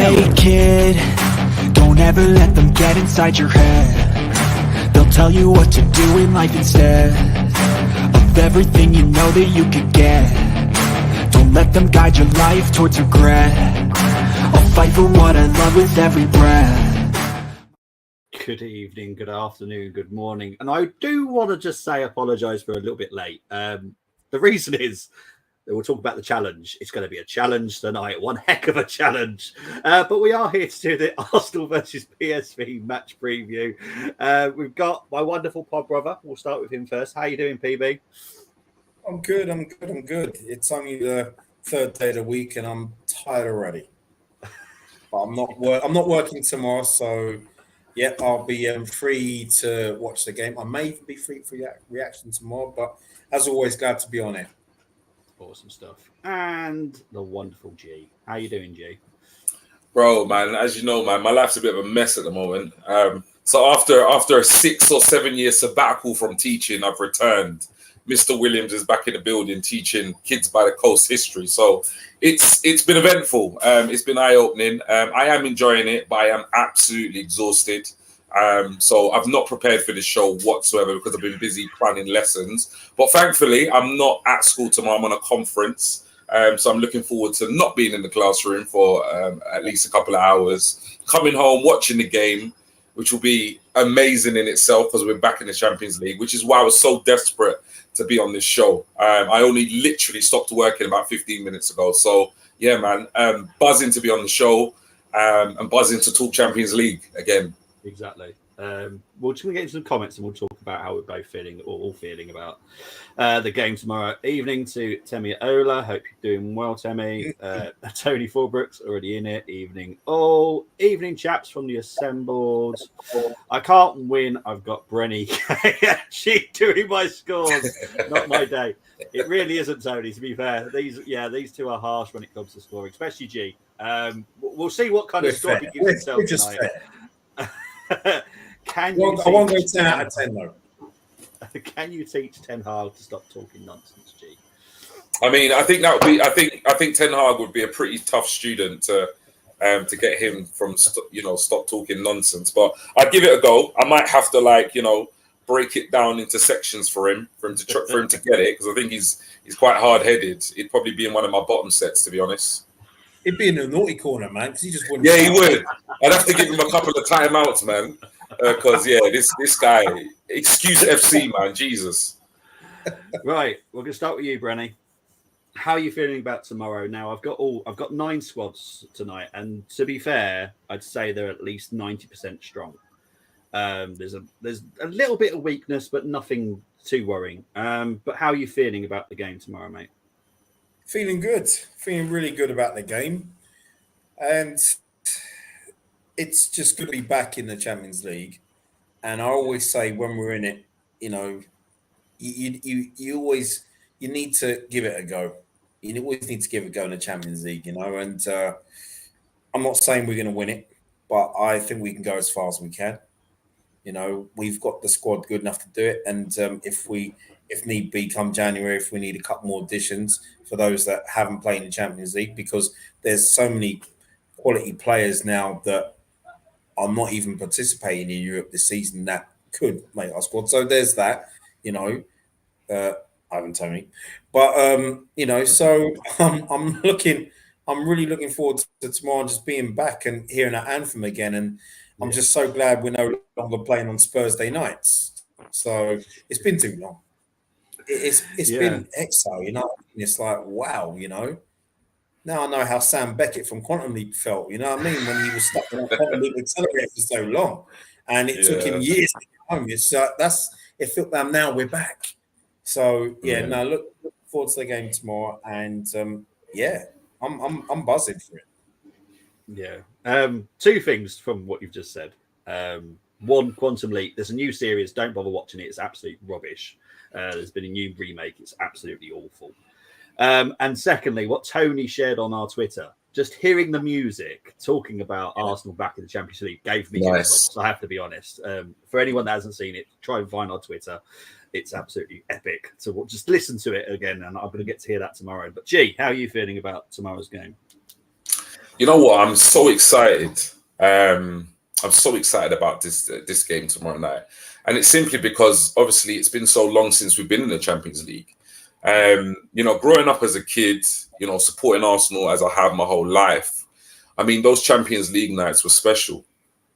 Hey kid, don't ever let them get inside your head. They'll tell you what to do in life instead of everything you know that you could get. Don't let them guide your life towards regret. I'll fight for what I love with every breath. Good evening, good afternoon, good morning. And I do want to just say apologise for a little bit late. The reason is that we'll talk about the challenge. It's going to be a challenge tonight, one heck of a challenge. But we are here to do the Arsenal versus PSV match preview. We've got my wonderful pod brother. We'll start with him first. How you doing, PB? I'm good. It's only the third day of the week and I'm tired already. But I'm not working tomorrow, so yeah, I'll be free to watch the game. I may even be free for reaction tomorrow, but as always, glad to be on it. Awesome stuff. And the wonderful G. How you doing, G? Bro, man, as you know, man, my life's a bit of a mess at the moment. So after a 6 or 7 year sabbatical from teaching, I've returned. Mr. Williams is back in the building teaching kids by the coast history. So it's been eventful. It's been eye-opening. I am enjoying it, but I am absolutely exhausted. So I've not prepared for this show whatsoever because I've been busy planning lessons. But thankfully, I'm not at school tomorrow. I'm on a conference. So I'm looking forward to not being in the classroom for at least a couple of hours. Coming home, watching the game, which will be amazing in itself because we're back in the Champions League, which is why I was so desperate to be on this show. I only literally stopped working about 15 minutes ago. So, yeah, man, buzzing to be on the show and buzzing to talk Champions League again. Exactly. We're just going to get into some comments and we'll talk about how we're both feeling, or all feeling about the game tomorrow evening. To Temi Ola, hope you're doing well, Temi. Tony Fulbrook's already in it. Evening all. Evening, chaps from the assembled. I can't win. I've got Brenny actually doing my scores. Not my day. It really isn't, Tony, to be fair. These two are harsh when it comes to scoring, especially G. We'll see what kind of score he gives himself tonight. I won't go 10 out of 10 though. Can you teach Ten Hag to stop talking nonsense, G? I mean, I think that would be. I think Ten Hag would be a pretty tough student to get him from stop talking nonsense. But I'd give it a go. I might have to break it down into sections for him to get it, because I think he's quite hard headed. He'd probably be in one of my bottom sets, to be honest. He'd be in the naughty corner, man, because he just wouldn't. Yeah, he would. I'd have to give him a couple of timeouts, man. Because this guy, excuse FC, man, Jesus. Right, we're gonna start with you, Brenny. How are you feeling about tomorrow? Now, I've got 9 squads tonight, and to be fair, I'd say they're at least 90% strong. There's a little bit of weakness, but nothing too worrying. But how are you feeling about the game tomorrow, mate? Feeling good. Feeling really good about the game. And it's just good to be back in the Champions League. And I always say when we're in it, you need to give it a go. You always need to give it a go in the Champions League, And I'm not saying we're going to win it, but I think we can go as far as we can. We've got the squad good enough to do it. And if need be, come January, if we need a couple more additions for those that haven't played in the Champions League, because there's so many quality players now that are not even participating in Europe this season that could make our squad. So there's that, Ivan Tony. But, so I'm really looking forward to tomorrow and just being back and hearing that anthem again. And I'm just so glad we're no longer playing on Thursday nights. So it's been too long. It's been exile, It's like, wow, Now I know how Sam Beckett from Quantum Leap felt, you know what I mean? When he was stuck in a Quantum Leap accelerator for so long. And it took him years to get home. It felt like now we're back. So look forward to the game tomorrow. And I'm buzzing for it. Yeah. 2 things from what you've just said. One, Quantum Leap. There's a new series. Don't bother watching it. It's absolute rubbish. There's been a new remake. It's absolutely awful. And secondly, what Tony shared on our Twitter, just hearing the music talking about Arsenal back in the Champions League gave me goosebumps. I have to be honest. For anyone that hasn't seen it, try and find our Twitter. It's absolutely epic. So just listen to it again, and I'm going to get to hear that tomorrow. But G, how are you feeling about tomorrow's game? You know what? I'm so excited. I'm so excited about this game tomorrow night, and it's simply because obviously it's been so long since we've been in the Champions League. You know, growing up as a kid, you know, supporting Arsenal as I have my whole life. I mean, those Champions League nights were special.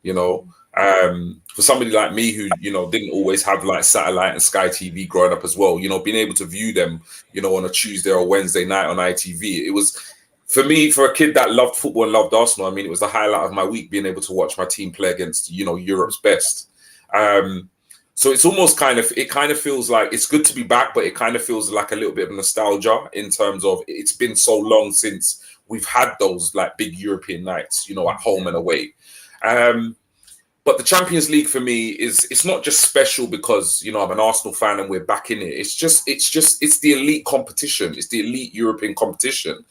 You know, for somebody like me who, you know, didn't always have like satellite and Sky TV growing up as well, you know, being able to view them, you know, on a Tuesday or Wednesday night on ITV, it was, for me, for a kid that loved football and loved Arsenal, I mean, it was the highlight of my week being able to watch my team play against, you know, Europe's best. So it's almost it kind of feels like it's good to be back, but it kind of feels like a little bit of nostalgia in terms of it's been so long since we've had those like big European nights, you know, at home and away. But the Champions League for me it's not just special because, you know, I'm an Arsenal fan and we're back in it. It's the elite competition. It's the elite European competition.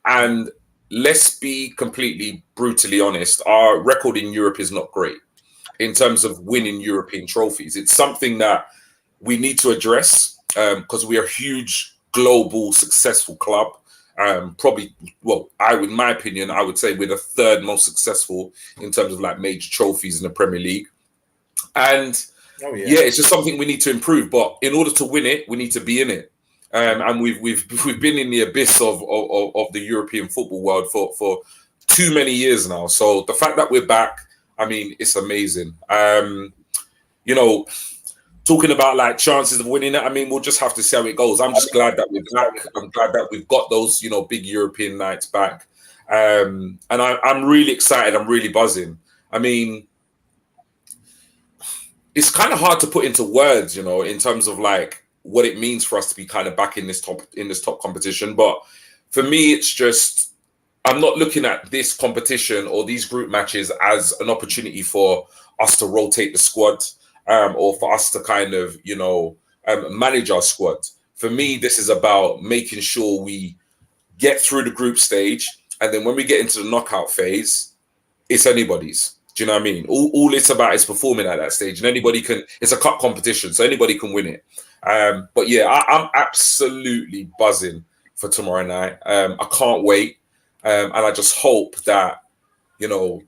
And let's be completely brutally honest, our record in Europe is not great in terms of winning European trophies. It's something that we need to address because we are a huge global successful club. Probably, well, in my opinion, I would say we're the third most successful in terms of like major trophies in the Premier League. And yeah, it's just something we need to improve. But in order to win it, we need to be in it. And we've been in the abyss of the European football world for too many years now. So the fact that we're back, I mean, it's amazing. You know, talking about like chances of winning it, I mean, we'll just have to see how it goes. I'm just glad that we're back. I'm glad that we've got those, you know, big European nights back. And I'm really excited. I'm really buzzing. I mean, it's kind of hard to put into words, you know, in terms of like what it means for us to be kind of back in this top competition. But for me, it's just, I'm not looking at this competition or these group matches as an opportunity for us to rotate the squad. Or for us to kind of, you know, manage our squad. For me, this is about making sure we get through the group stage. And then when we get into the knockout phase, it's anybody's. Do you know what I mean? All it's about is performing at that stage. And anybody can, it's a cup competition, so anybody can win it. But yeah, I'm absolutely buzzing for tomorrow night. I can't wait. And I just hope that, you know,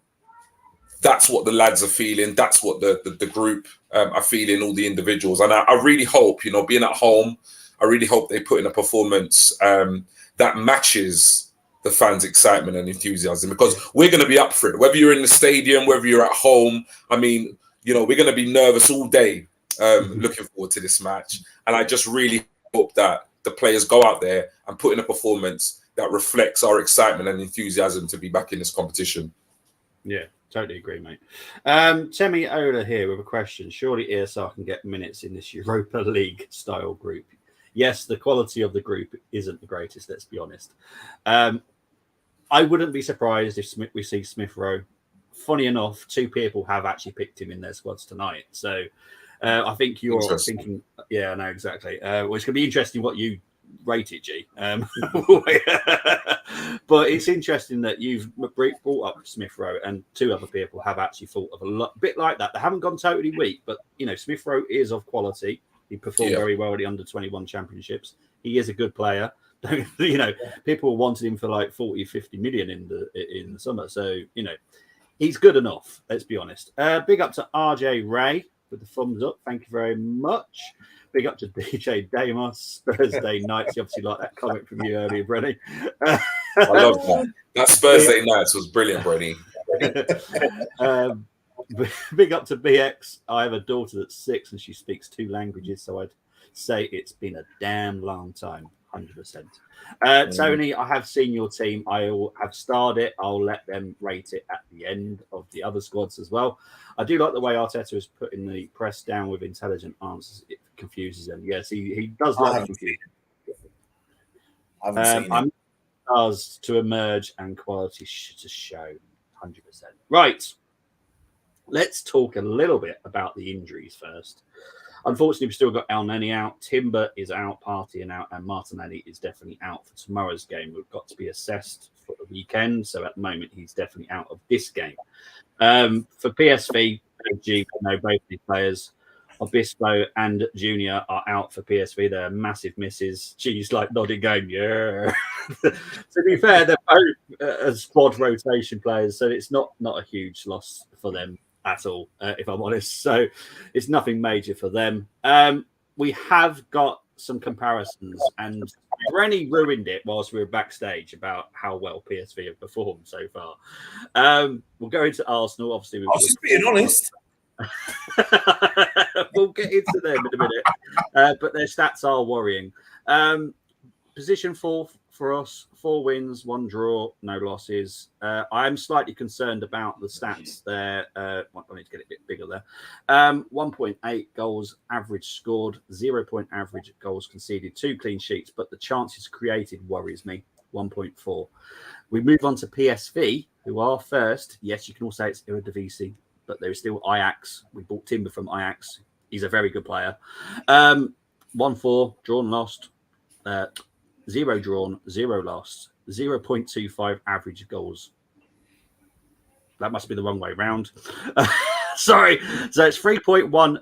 that's what the lads are feeling. That's what the group are feeling, all the individuals. And I really hope, you know, being at home, I really hope they put in a performance that matches the fans' excitement and enthusiasm, because we're going to be up for it. Whether you're in the stadium, whether you're at home, I mean, you know, we're going to be nervous all day looking forward to this match. And I just really hope that the players go out there and put in a performance that reflects our excitement and enthusiasm to be back in this competition. Yeah. Totally agree, mate. Temi Ola here with a question. Surely ESR can get minutes in this Europa League style group. Yes, the quality of the group isn't the greatest, let's be honest. I wouldn't be surprised if we see Smith Rowe. Funny enough, two people have actually picked him in their squads tonight. So I think you're thinking, yeah, I know exactly. Well, it's going to be interesting what you rate it, G. But it's interesting that you've brought up Smith Rowe, and two other people have actually thought of a bit like that. They haven't gone totally weak, but you know, Smith Rowe is of quality. He performed very well at the under-21 championships. He is a good player. You know, people wanted him for like 40, 50 million in the summer. So, you know, he's good enough, let's be honest. Big up to RJ Ray with the thumbs up. Thank you very much. Big up to DJ Damos, Thursday nights. You obviously like that comment from you earlier, Brenny. I love that. That Thursday nights was brilliant, Brenny. Big up to BX. I have a daughter that's 6 and she speaks 2 languages, so I'd say it's been a damn long time. 100%. Tony, I have seen your team. I have starred it. I'll let them rate it at the end of the other squads as well. I do like the way Arteta is putting the press down with intelligent answers. It confuses them. Yes, he does like confusion. I'm stars to emerge and quality to show. 100%. Right. Let's talk a little bit about the injuries first. Unfortunately, we've still got El Neni out. Timber is out, Partey out, and Martinelli is definitely out for tomorrow's game. We've got to be assessed for the weekend. So at the moment, he's definitely out of this game. For PSV, I know both these players. Obispo and Junior are out for PSV. They're massive misses. She's like nodding, going, yeah. To be fair, they're both squad rotation players, so it's not a huge loss for them at all, if I'm honest. So it's nothing major for them. We have got some comparisons, and Rennie ruined it whilst we were backstage about how well PSV have performed so far. We'll go into Arsenal. Obviously, I was just being honest. We'll get into them in a minute, but their stats are worrying. Position 4 for us: 4 wins, 1 draw, no losses. I'm slightly concerned about the stats there. I need to get it a bit bigger there. 1.8 goals average scored, 0 average goals conceded, 2 clean sheets, but the chances created worries me. 1.4. We move on to PSV, who are first. Yes, you can all say it's Eredivisie, but there is still Ajax. We bought Timber from Ajax. He's a very good player. 1-4, drawn, lost. 0 drawn, 0 lost. 0.25 average goals. That must be the wrong way round. Sorry. So it's 3.1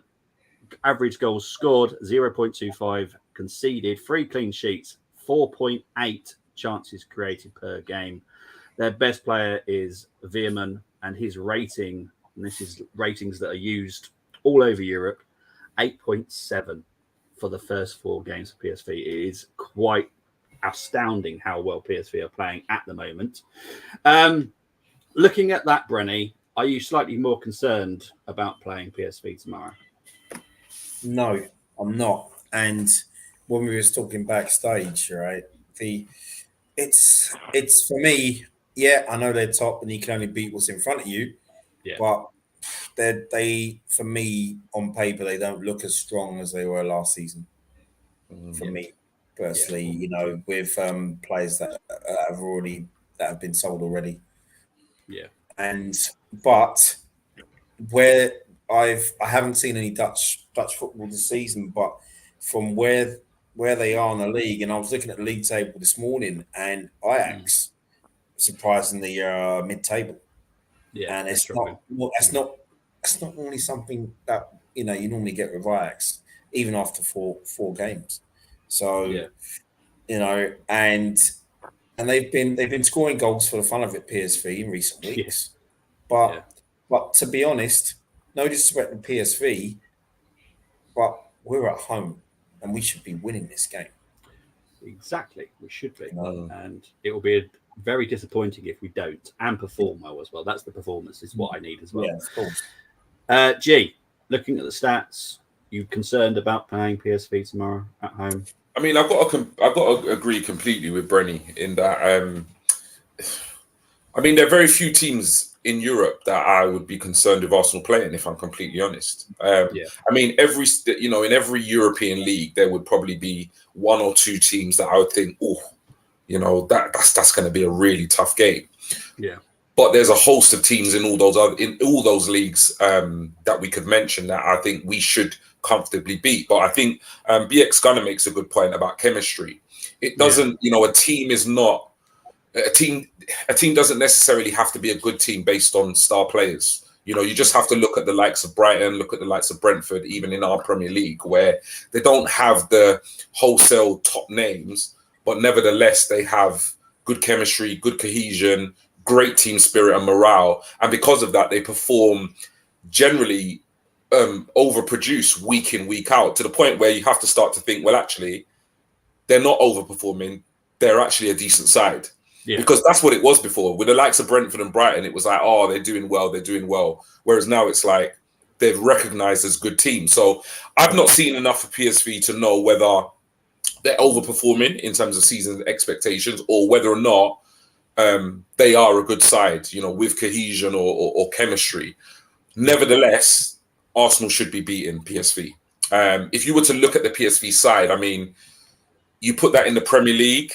average goals scored, 0.25 conceded, 3 clean sheets, 4.8 chances created per game. Their best player is Veerman, and his rating, and this is ratings that are used all over Europe, 8.7 for the first 4 games of PSV. It is quite astounding how well PSV are playing at the moment. Looking at that, Brenny, are you slightly more concerned about playing PSV tomorrow? No, I'm not. And when we was talking backstage, right? It's for me. Yeah, I know they're top, and you can only beat what's in front of you. Yeah. But they for me on paper they don't look as strong as they were last season. For me personally, you know, with players that have been sold already. Yeah. But where I haven't seen any Dutch football this season, but from where they are in the league, and I was looking at the league table this morning, and Ajax surprisingly mid-table. Yeah, and it's not normally something that you normally get with Ajax, even after four games. So you know, and they've been scoring goals for the fun of it, PSV, in recent weeks. But to be honest, no disrespect to PSV, but we're at home and we should be winning this game. Exactly, we should be, and it will be very disappointing if we don't and perform well as well. That's the performance is what I need as well. Yeah, of course. G, looking at the stats, you concerned about playing PSV tomorrow at home? I mean, I've got to agree completely with Brenny in that. I mean, there are very few teams in Europe that I would be concerned with Arsenal playing, if I'm completely honest. I mean, in every European league, there would probably be 1 or 2 teams that I would think, that's going to be a really tough game. Yeah. But there's a host of teams in all those leagues that we could mention that I think we should comfortably beat. But I think BX Gunner makes a good point about chemistry. It doesn't, a team is not a team. A team doesn't necessarily have to be a good team based on star players. You just have to look at the likes of Brighton, look at the likes of Brentford, even in our Premier League, where they don't have the wholesale top names, but nevertheless they have good chemistry, good cohesion, great team spirit and morale, and because of that, they perform generally overproduce week in, week out, to the point where you have to start to think, well, actually, they're not overperforming. They're actually a decent side. Yeah. Because that's what it was before. With the likes of Brentford and Brighton, it was like, oh, they're doing well. Whereas now it's like they've recognized as good teams. So I've not seen enough of PSV to know whether they're overperforming in terms of season expectations or whether or not they are a good side, with cohesion or chemistry. Nevertheless, Arsenal should be beating PSV. If you were to look at the PSV side, I mean, you put that in the Premier League,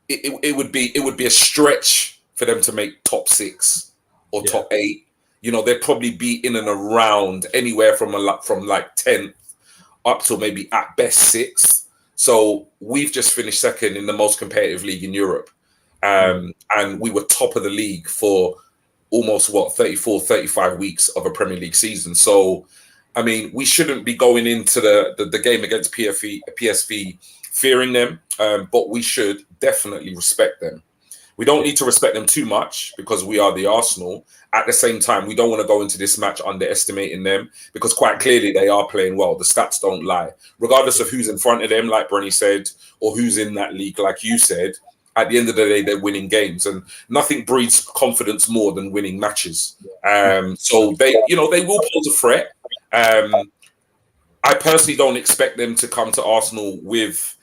it would be a stretch for them to make top 6 or top 8. They'd probably be in and around anywhere from like 10th up to maybe at best 6th. So we've just finished second in the most competitive league in Europe. And we were top of the league for almost 34, 35 weeks of a Premier League season. So I mean, we shouldn't be going into the game against PSV fearing them, but we should definitely respect them. We don't need to respect them too much because we are the Arsenal. At the same time, we don't want to go into this match underestimating them because quite clearly they are playing well. The stats don't lie. Regardless of who's in front of them, like Brenny said, or who's in that league, like you said, at the end of the day, they're winning games. And nothing breeds confidence more than winning matches. So they will pose a threat. I personally don't expect them to come to Arsenal with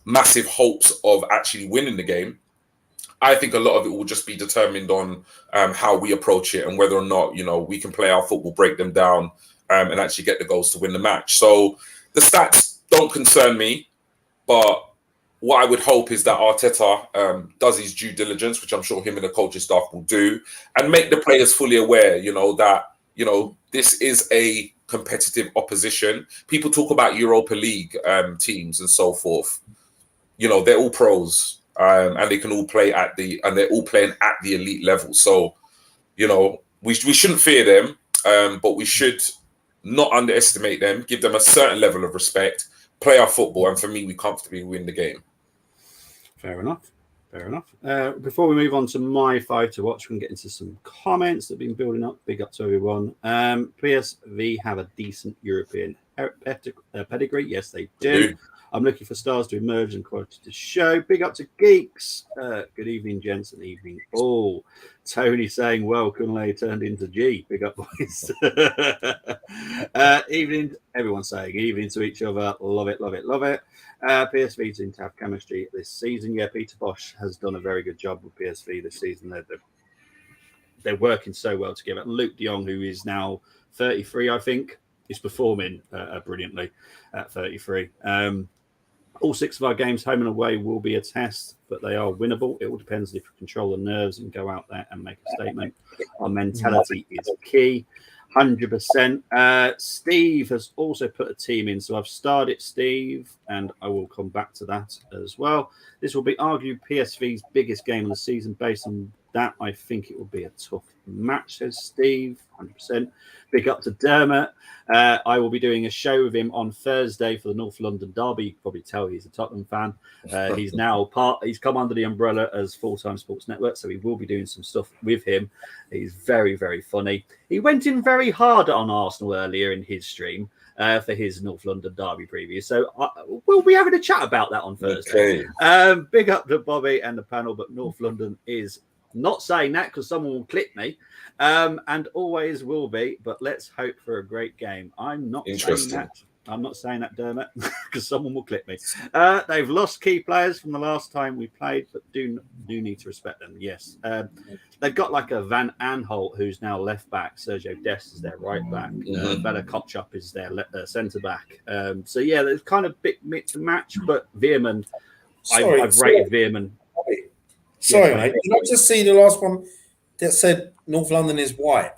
massive hopes of actually winning the game. I think a lot of it will just be determined on how we approach it and whether or not, we can play our football, break them down, and actually get the goals to win the match. So the stats don't concern me, but what I would hope is that Arteta does his due diligence, which I'm sure him and the coaching staff will do, and make the players fully aware, that, this is a competitive opposition. People talk about Europa League teams and so forth. They're all pros. And they can all play and they're all playing at the elite level. So, we shouldn't fear them, but we should not underestimate them, give them a certain level of respect, play our football, and for me, we comfortably win the game. Fair enough. Before we move on to my 5 to watch, we can get into some comments that have been building up. Big up to everyone. PSV have a decent European pedigree. Yes, they do. I'm looking for stars to emerge and quality to show. Big up to Geeks. Good evening, gents, and evening all. Tony saying, well, Kunle turned into G. Big up, boys. Evening, everyone saying evening to each other. Love it. PSV seem to have chemistry this season. Yeah, Peter Bosch has done a very good job with PSV this season. They're working so well together. Luke de Jong, who is now 33, I think, is performing brilliantly at 33. All 6 of our games, home and away, will be a test, but they are winnable. It all depends if we control the nerves and go out there and make a statement. Our mentality is key, 100%. Steve has also put a team in, so I've started Steve, and I will come back to that as well. This will be arguably PSV's biggest game of the season. Based on that, I think it will be a tough match, says Steve, 100%. Big up to Dermot. I will be doing a show with him on Thursday for the North London Derby. You can probably tell he's a Tottenham fan. He's come under the umbrella as Full-Time Sports Network, so he will be doing some stuff with him. He's very, very funny. He went in very hard on Arsenal earlier in his stream for his North London Derby preview. So we'll be having a chat about that on Thursday. Okay. Big up to Bobby and the panel, but North London is not saying that because someone will clip me, and always will be. But let's hope for a great game. I'm not saying that. I'm not saying that, Dermot, because someone will clip me. They've lost key players from the last time we played, but do need to respect them. Yes, they've got like a Van Aanholt who's now left back. Sergio Dest is their right back. Bella Kotchup is their centre back. So yeah, there's kind of big mix and match. But Veerman, I've rated Veerman. Sorry, mate. Did I just see the last one that said North London is white?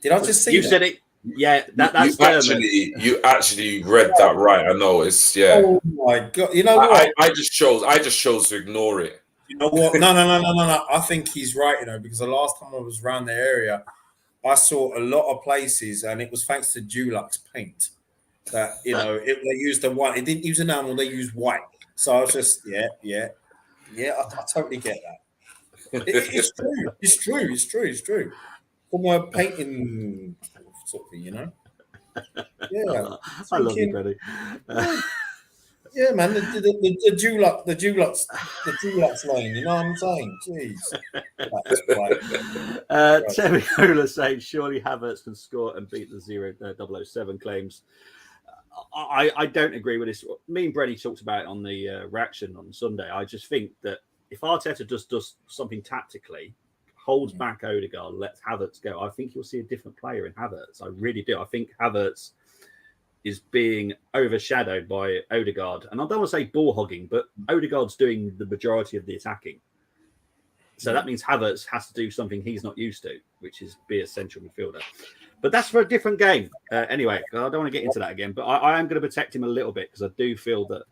Did I just see you said it? Yeah, that's you actually read that right. I know it's Oh my god! You know what? I just chose to ignore it. You know what? No. I think he's right. Because the last time I was around the area, I saw a lot of places, and it was thanks to Dulux paint that they used the white. It didn't use enamel; they used white. So I was just I totally get that. It's true. From a painting sort of thing, Yeah. I love you, Freddie. Yeah, man. The Dulux lane. You know what I'm saying? Jeez. That's right. Temiola saying surely Havertz can score and beat the 007 claims. I don't agree with this. Me and Brenny talked about it on the reaction on Sunday. I just think that if Arteta just does something tactically, holds back Odegaard, lets Havertz go, I think you'll see a different player in Havertz. I really do. I think Havertz is being overshadowed by Odegaard. And I don't want to say ball hogging, but Odegaard's doing the majority of the attacking. So that means Havertz has to do something he's not used to, which is be a central midfielder. But that's for a different game. Anyway, I don't want to get into that again, but I am going to protect him a little bit because I do feel that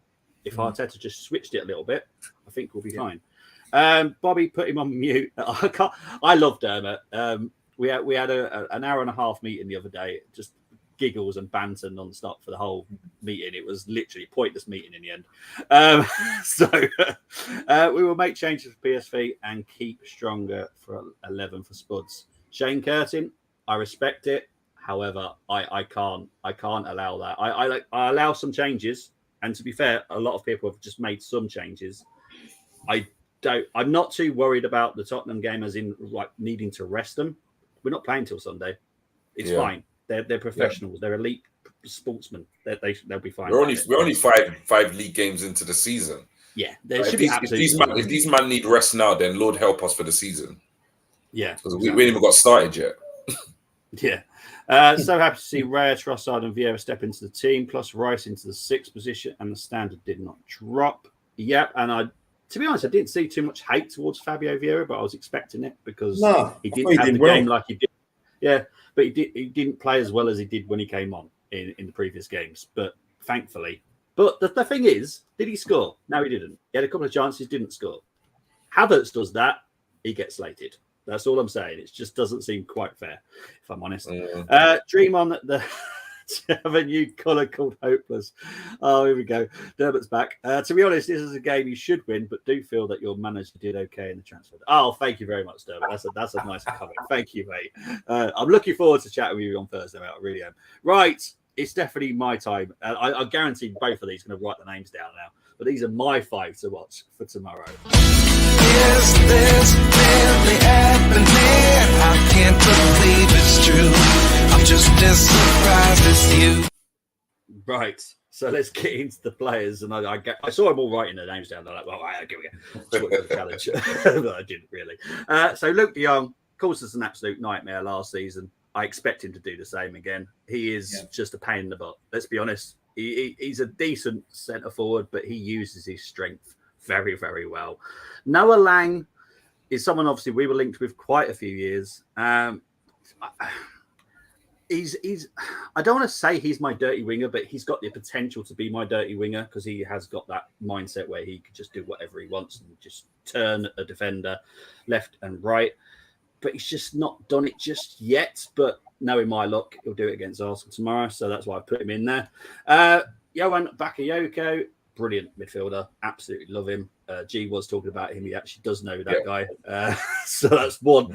if Arteta just switched it a little bit, I think we'll be fine. Bobby, put him on mute. I love Dermot. We had an hour and a half meeting the other day. Just giggles and banter non-stop for the whole meeting. It was literally a pointless meeting in the end. So we will make changes for PSV and keep stronger for 11 for Spuds. Shane Curtin, I respect it. However, I can't allow that. I allow some changes, and to be fair, a lot of people have just made some changes. I'm not too worried about the Tottenham game as in like needing to rest them. We're not playing till Sunday. It's fine. They're professionals. They're elite sportsmen. They'll be fine. We're only five league games into the season. Yeah, if these men need rest now, then Lord help us for the season. Yeah, because we ain't even got started yet. Yeah. So happy to see Raya, Trossard, and Vieira step into the team, plus Rice into the 6th position, and the standard did not drop. Yep, and to be honest, I didn't see too much hate towards Fabio Vieira, but I was expecting it because he didn't have the game like he did. Yeah, but he didn't play as well as he did when he came on in the previous games. But thankfully, the thing is, did he score? No, he didn't. He had a couple of chances, didn't score. Havertz does that, he gets slated. That's all I'm saying. It just doesn't seem quite fair, if I'm honest. Dream on the have a new colour called Hopeless. Oh, here we go. Dermot's back. To be honest, this is a game you should win, but do feel that your manager did okay in the transfer. Oh, thank you very much, Dermot. That's a nice comment. Thank you, mate. I'm looking forward to chatting with you on Thursday, mate. I really am. Right, it's definitely my time. I guarantee both of these are going to write the names down now. But these are my 5 to watch for tomorrow. Is this really happening? I can't believe it's true. I'm just as surprised as you. Right, so let's get into the players. And I saw them all writing their names down. They're like, well, all right, here we go. Challenge. But I didn't really. So Luke de Jong caused us an absolute nightmare last season. I expect him to do the same again. He is just a pain in the butt. Let's be honest. He's a decent centre forward, but he uses his strength very, very well. Noah Lang is someone obviously we were linked with quite a few years. He's I don't want to say he's my dirty winger, but he's got the potential to be my dirty winger because he has got that mindset where he could just do whatever he wants and just turn a defender left and right. But he's just not done it just yet. But knowing my luck, he'll do it against Arsenal tomorrow. So that's why I put him in there. Johan Bakayoko, brilliant midfielder. Absolutely love him. G was talking about him. He actually does know that guy. So that's one.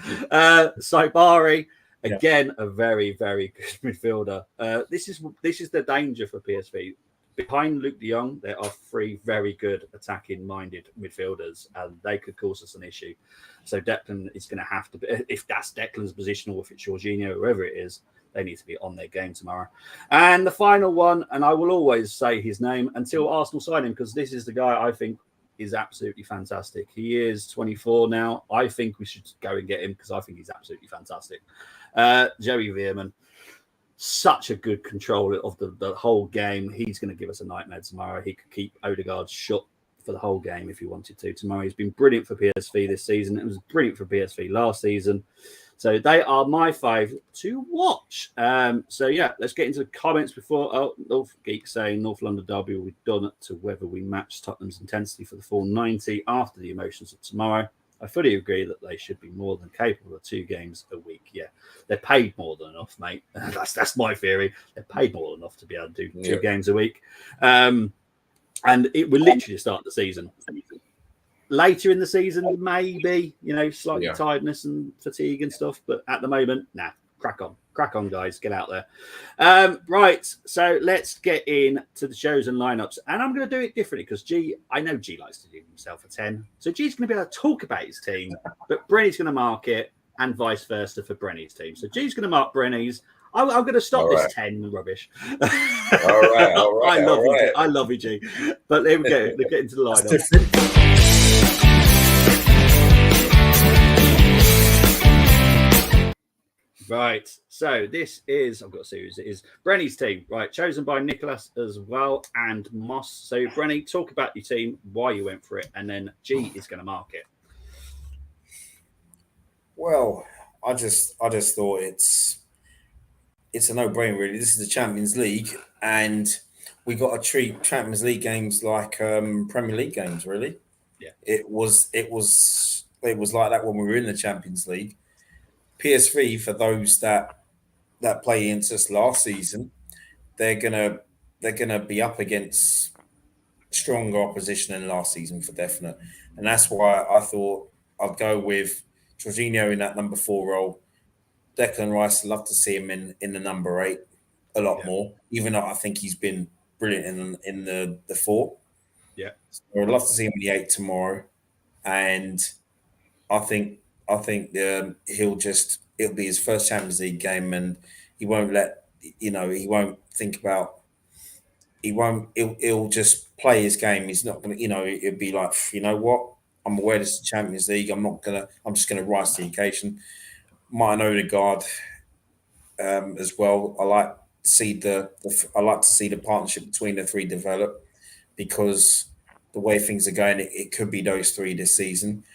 Saibari, again, a very, very good midfielder. This is the danger for PSV. Behind Luke de Jong, there are 3 very good attacking-minded midfielders, and they could cause us an issue. So Declan is going to have to be, if that's Declan's position or if it's Jorginho, whoever it is, they need to be on their game tomorrow. And the final one, and I will always say his name until Arsenal sign him, because this is the guy I think is absolutely fantastic. He is 24 now. I think we should go and get him because I think he's absolutely fantastic. Joey Veerman. Such a good control of the whole game. He's going to give us a nightmare tomorrow. He could keep Odegaard shut for the whole game if he wanted to tomorrow. He's been brilliant for PSV this season. It was brilliant for PSV last season. So they are my 5 to watch. So yeah, let's get into the comments before North Geek saying North London Derby will be done to whether we match Tottenham's intensity for the full 90 after the emotions of tomorrow. I fully agree that they should be more than capable of 2 games a week. Yeah, they're paid more than enough, mate. That's my theory. They're paid more than enough to be able to do 2 games a week. And it will literally start the season. Later in the season, maybe, slightly tiredness and fatigue and stuff. But at the moment, nah, crack on. Crack on, guys. Get out there. Right. So let's get into the chosen lineups. And I'm going to do it differently because I know G likes to give himself a 10. So G's going to be able to talk about his team, but Brenny's going to mark it and vice versa for Brenny's team. So G's going to mark Brenny's. I'm going to stop this 10 rubbish. All right. I love you, G. But there we go. Let's get into the lineup. Right, so this is, I've got to see who it is, Brenny's team, right, chosen by Nicholas as well, and Moss. So, Brenny, talk about your team, why you went for it, and then G is going to mark it. Well, I just thought it's a no-brainer, really. This is the Champions League, and we got to treat Champions League games like Premier League games, really. Yeah, it was like that when we were in the Champions League. PSV, for those that that played against us last season, they're gonna be up against stronger opposition than last season for definite, and that's why I thought I'd go with Jorginho in that number 4 role. Declan Rice, I'd love to see him in the number 8 a lot more, even though I think he's been brilliant in the 4. Yeah, so I'd love to see him in the 8 tomorrow, and I think it'll be his first Champions League game, and he won't he won't think about. He'll just play his game. He's not going to, it'd be like, you know what? I'm aware this is the Champions League. I'm just going to rise to the occasion. Martin Odegaard as well. I like to see the partnership between the 3 develop, because the way things are going, it could be those 3 this season.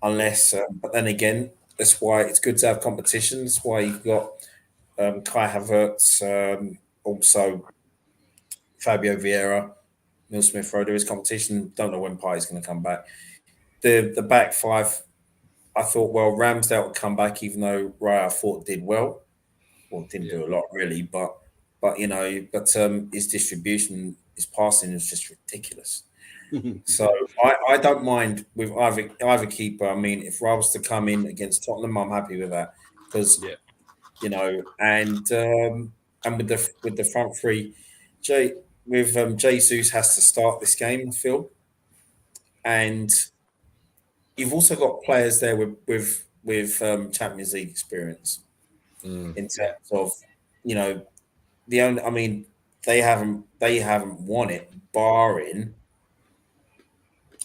Unless, but then again, that's why it's good to have competition. That's why you've got Kai Havertz, also Fabio Vieira, Neil Smith-Rowe. There is competition. Don't know when Partey's going to come back. The back 5, I thought, well, Ramsdale would come back, even though Raya I thought did well. Well, didn't do a lot really, but his distribution, his passing is just ridiculous. So I don't mind with either keeper. I mean, if Raya was to come in against Tottenham, I'm happy with that, because and with the front 3, Jesus has to start this game, I feel. And you've also got players there with Champions League experience in terms of, they haven't won it barring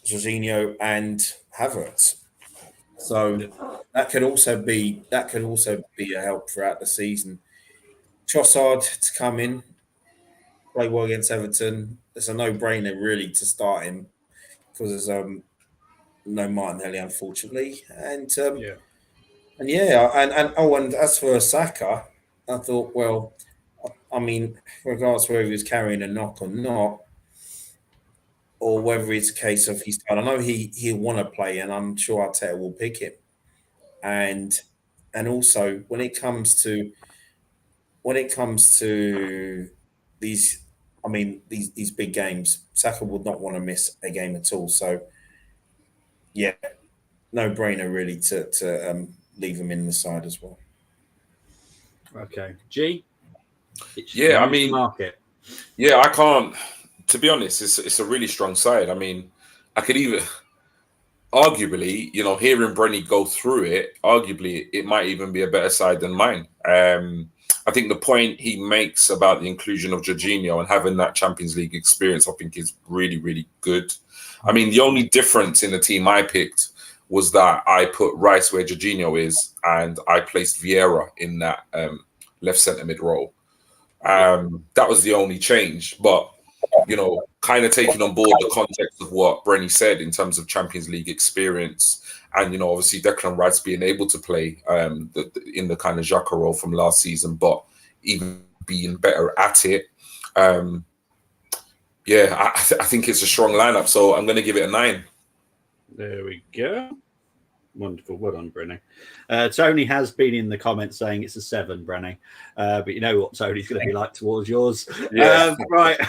Jorginho and Havertz. So that could also be a help throughout the season. Trossard to come in, play well against Everton. It's a no-brainer really to start him, because there's no Martinelli, unfortunately, and as for Saka, I thought, well, I mean, regardless of whether he was carrying a knock or not, or whether it's a case of he's, I don't know, he'll want to play, and I'm sure Arteta will pick him, and also when it comes to these big games, Saka would not want to miss a game at all. So, yeah, no brainer really to leave him in the side as well. Okay, G. Yeah, I mean, market. Yeah, I can't. To be honest, it's a really strong side. I mean, I could even arguably, hearing Brenny go through it, arguably it might even be a better side than mine. I think the point he makes about the inclusion of Jorginho and having that Champions League experience, I think, is really, really good. I mean, the only difference in the team I picked was that I put Rice where Jorginho is, and I placed Vieira in that left centre mid role. That was the only change. But, kind of taking on board the context of what Brenny said in terms of Champions League experience, and, obviously Declan Rice being able to play in the kind of Xhaka role from last season, but even being better at it. I think it's a strong lineup, so I'm going to give it a 9. There we go. Wonderful. Well done, Brenny. Tony has been in the comments saying it's a 7, Brenny. But you know what Tony's going to be like towards yours. Yeah. Right.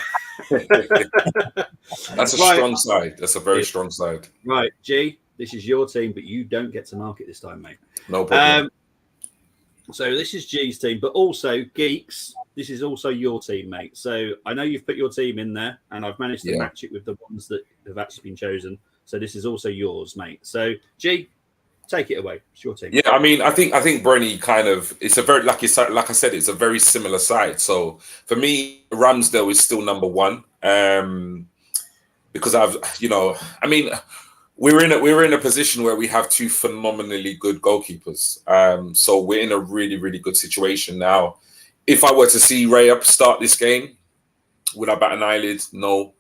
That's a strong side. That's a very strong side. Right, G, this is your team, but you don't get to mark it this time, mate. No problem. So this is G's team, but also Geeks, this is also your team, mate. So I know you've put your team in there, and I've managed to match it with the ones that have actually been chosen. So this is also yours, mate. So G, take it away. It's your team. Yeah, I mean, I think Brenny kind of, it's a very, like I said, it's a very similar side. So for me, Ramsdale is still number 1. Because we're in a position where we have 2 phenomenally good goalkeepers. So we're in a really, really good situation now. If I were to see Ray up start this game, would I bat an eyelid? No.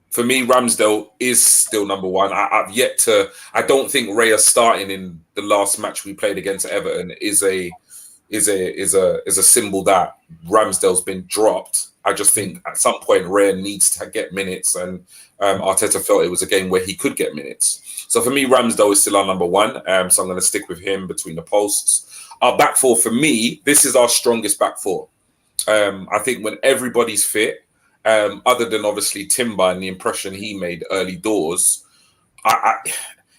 For me, Ramsdale is still number 1. I don't think Raya starting in the last match we played against Everton is a is a symbol that Ramsdale's been dropped. I just think at some point Raya needs to get minutes, and Arteta felt it was a game where he could get minutes. So for me, Ramsdale is still our number one. So I'm going to stick with him between the posts. Our back four, for me, this is our strongest back four. I think when everybody's fit, other than obviously Timber and the impression he made early doors,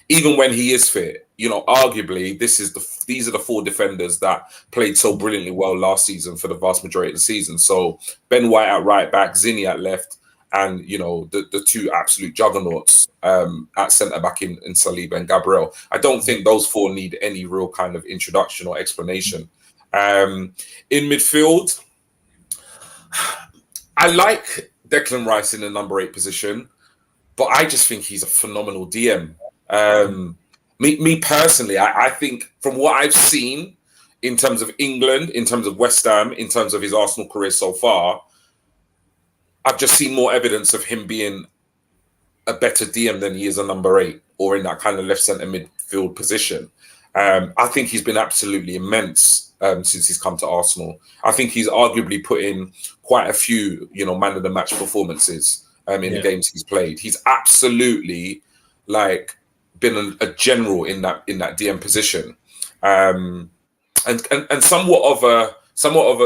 even when he is fit, arguably these are the four defenders that played so brilliantly well last season for the vast majority of the season. So Ben White at right back, Zinni at left, and the two absolute juggernauts at centre back in Saliba and Gabriel. I don't think those four need any real kind of introduction or explanation. In midfield, I like Declan Rice in the number 8 position, but I just think he's a phenomenal DM. Me personally, I think from what I've seen in terms of England, in terms of West Ham, in terms of his Arsenal career so far, I've just seen more evidence of him being a better DM than he is a number 8 or in that kind of left centre midfield position. I think he's been absolutely immense since he's come to Arsenal. I think he's arguably put in quite a few, man of the match performances in the games he's played. He's absolutely been a general in that DM position, and somewhat of a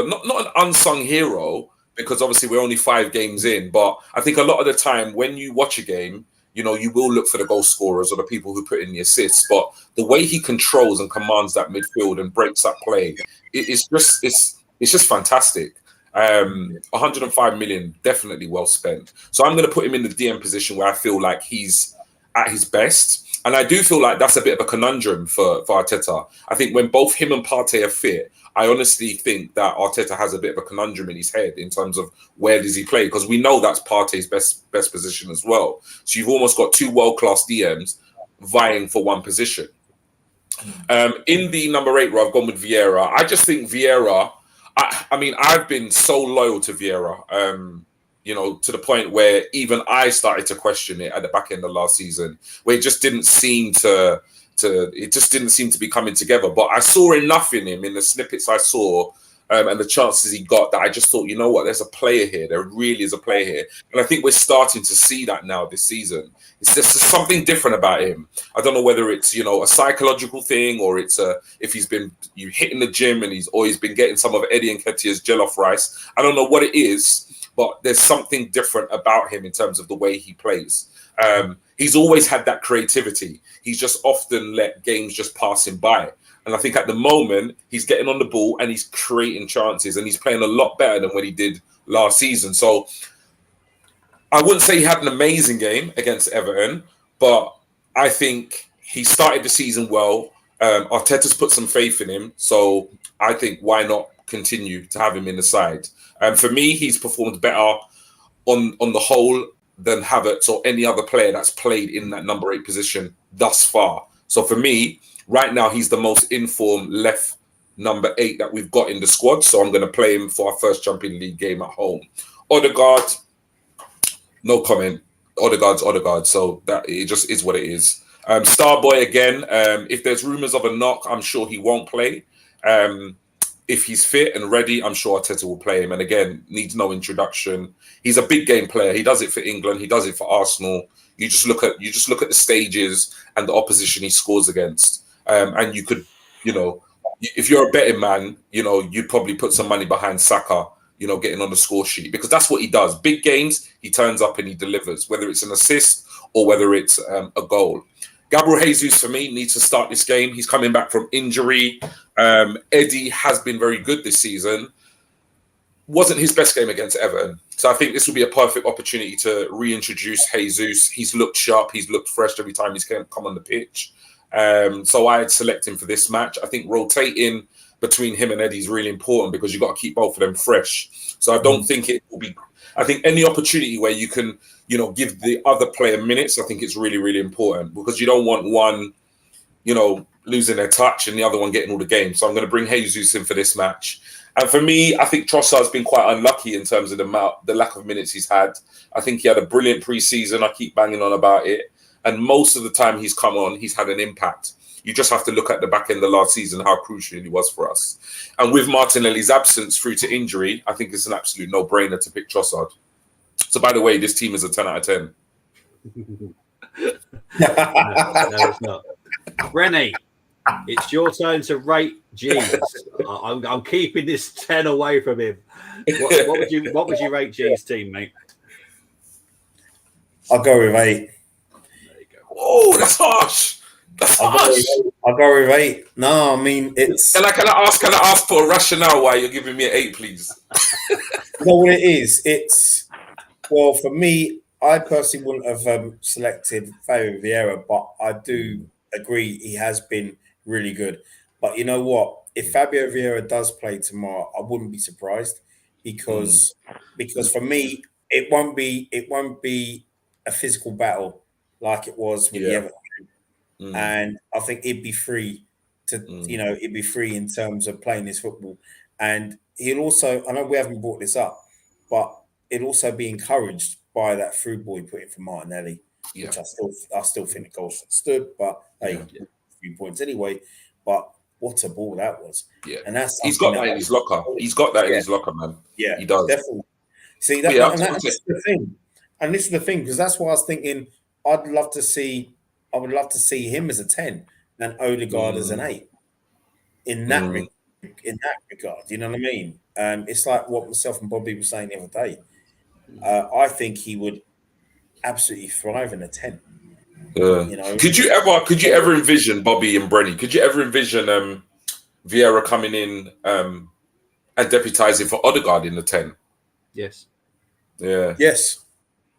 not an unsung hero, because obviously we're only 5 games in. But I think a lot of the time when you watch a game, you will look for the goal scorers or the people who put in the assists. But the way he controls and commands that midfield and breaks up play, it's just fantastic. 105 million, definitely well spent. So I'm going to put him in the DM position where I feel like he's at his best. And I do feel like that's a bit of a conundrum for Arteta. I think when both him and Partey are fit, I honestly think that Arteta has a bit of a conundrum in his head in terms of where does he play, because we know that's Partey's best position as well. So you've almost got 2 world-class DMs vying for one position. In the number 8 row, I've gone with Vieira. I just think Vieira, I've been so loyal to Vieira, to the point where even I started to question it at the back end of last season, where it just didn't seem to be coming together. But I saw enough in him in the snippets I saw and the chances he got that I just thought, there's a player here. There really is a player here. And I think we're starting to see that now this season. It's just something different about him. I don't know whether it's, a psychological thing, or it's if he's been hitting the gym and he's been getting some of Eddie Nketiah's jollof rice. I don't know what it is, but there's something different about him in terms of the way he plays. He's always had that creativity. He's just often let games just pass him by. And I think at the moment, he's getting on the ball and he's creating chances, and he's playing a lot better than what he did last season. So I wouldn't say he had an amazing game against Everton, but I think he started the season well. Arteta's put some faith in him. So I think why not continue to have him in the side? For me, he's performed better on the whole than Havertz or any other player that's played in that number 8 position thus far. So for me, right now, he's the most informed left number 8 that we've got in the squad. So I'm going to play him for our first Champions League game at home. Odegaard, no comment. Odegaard. So that it just is what it is. Starboy again. If there's rumours of a knock, I'm sure he won't play. If he's fit and ready, I'm sure Arteta will play him. And again, needs no introduction. He's a big game player. He does it for England. He does it for Arsenal. You just look at the stages and the opposition he scores against. And you could, if you're a betting man, you'd probably put some money behind Saka, getting on the score sheet, because that's what he does. Big games, he turns up and he delivers, whether it's an assist or whether it's a goal. Gabriel Jesus, for me, needs to start this game. He's coming back from injury. Eddie has been very good this season. Wasn't his best game against Everton. So I think this will be a perfect opportunity to reintroduce Jesus. He's looked sharp. He's looked fresh every time he's come on the pitch. So I'd select him for this match. I think rotating between him and Eddie is really important, because you've got to keep both of them fresh. So I don't think it will be... I think any opportunity where you can, give the other player minutes, I think it's really, really important, because you don't want one, losing their touch and the other one getting all the games. So I'm going to bring Jesus in for this match. And for me, I think Trossard's been quite unlucky in terms of the lack of minutes he's had. I think he had a brilliant pre-season. I keep banging on about it. And most of the time he's come on, he's had an impact. You just have to look at the back end of last season, how crucial he was for us. And with Martinelli's absence through to injury, I think it's an absolute no-brainer to pick Trossard. So, by the way, this team is a 10 out of 10. No, it's not. Rennie, it's your turn to rate G's. I'm keeping this 10 away from him. What would you rate G's team, mate? I'll go with 8. There you go. Oh, that's harsh. That's harsh. I'll go with 8. No, I mean, it's... Can I ask for a rationale why you're giving me an 8, please? You know what it is? It's... Well, for me, I personally wouldn't have selected Fabio Vieira, but I do agree he has been really good. But you know what? If Fabio Vieira does play tomorrow, I wouldn't be surprised because for me, it won't be a physical battle like it was with the Everton. And I think it'd be free to, it'd be free in terms of playing this football. And he'll also, I know we haven't brought this up, but it'll also be encouraged by that through ball he put in for Martinelli, which I still think the goal stood, but hey, 3 points anyway. But what a ball that was! Yeah, and he's got that in his locker. He's got that in his locker, man. Yeah, he does definitely. See that, and that's the thing. And this is the thing because that's why I was thinking I would love to see him as a 10 and Odegaard as an 8. In that regard, you know what I mean? It's like what myself and Bobby were saying the other day. I think he would absolutely thrive in a 10. Could you ever envision Bobby and Brenny? Could you ever envision Vieira coming in and deputising for Odegaard in the 10? Yes. Yeah. Yes.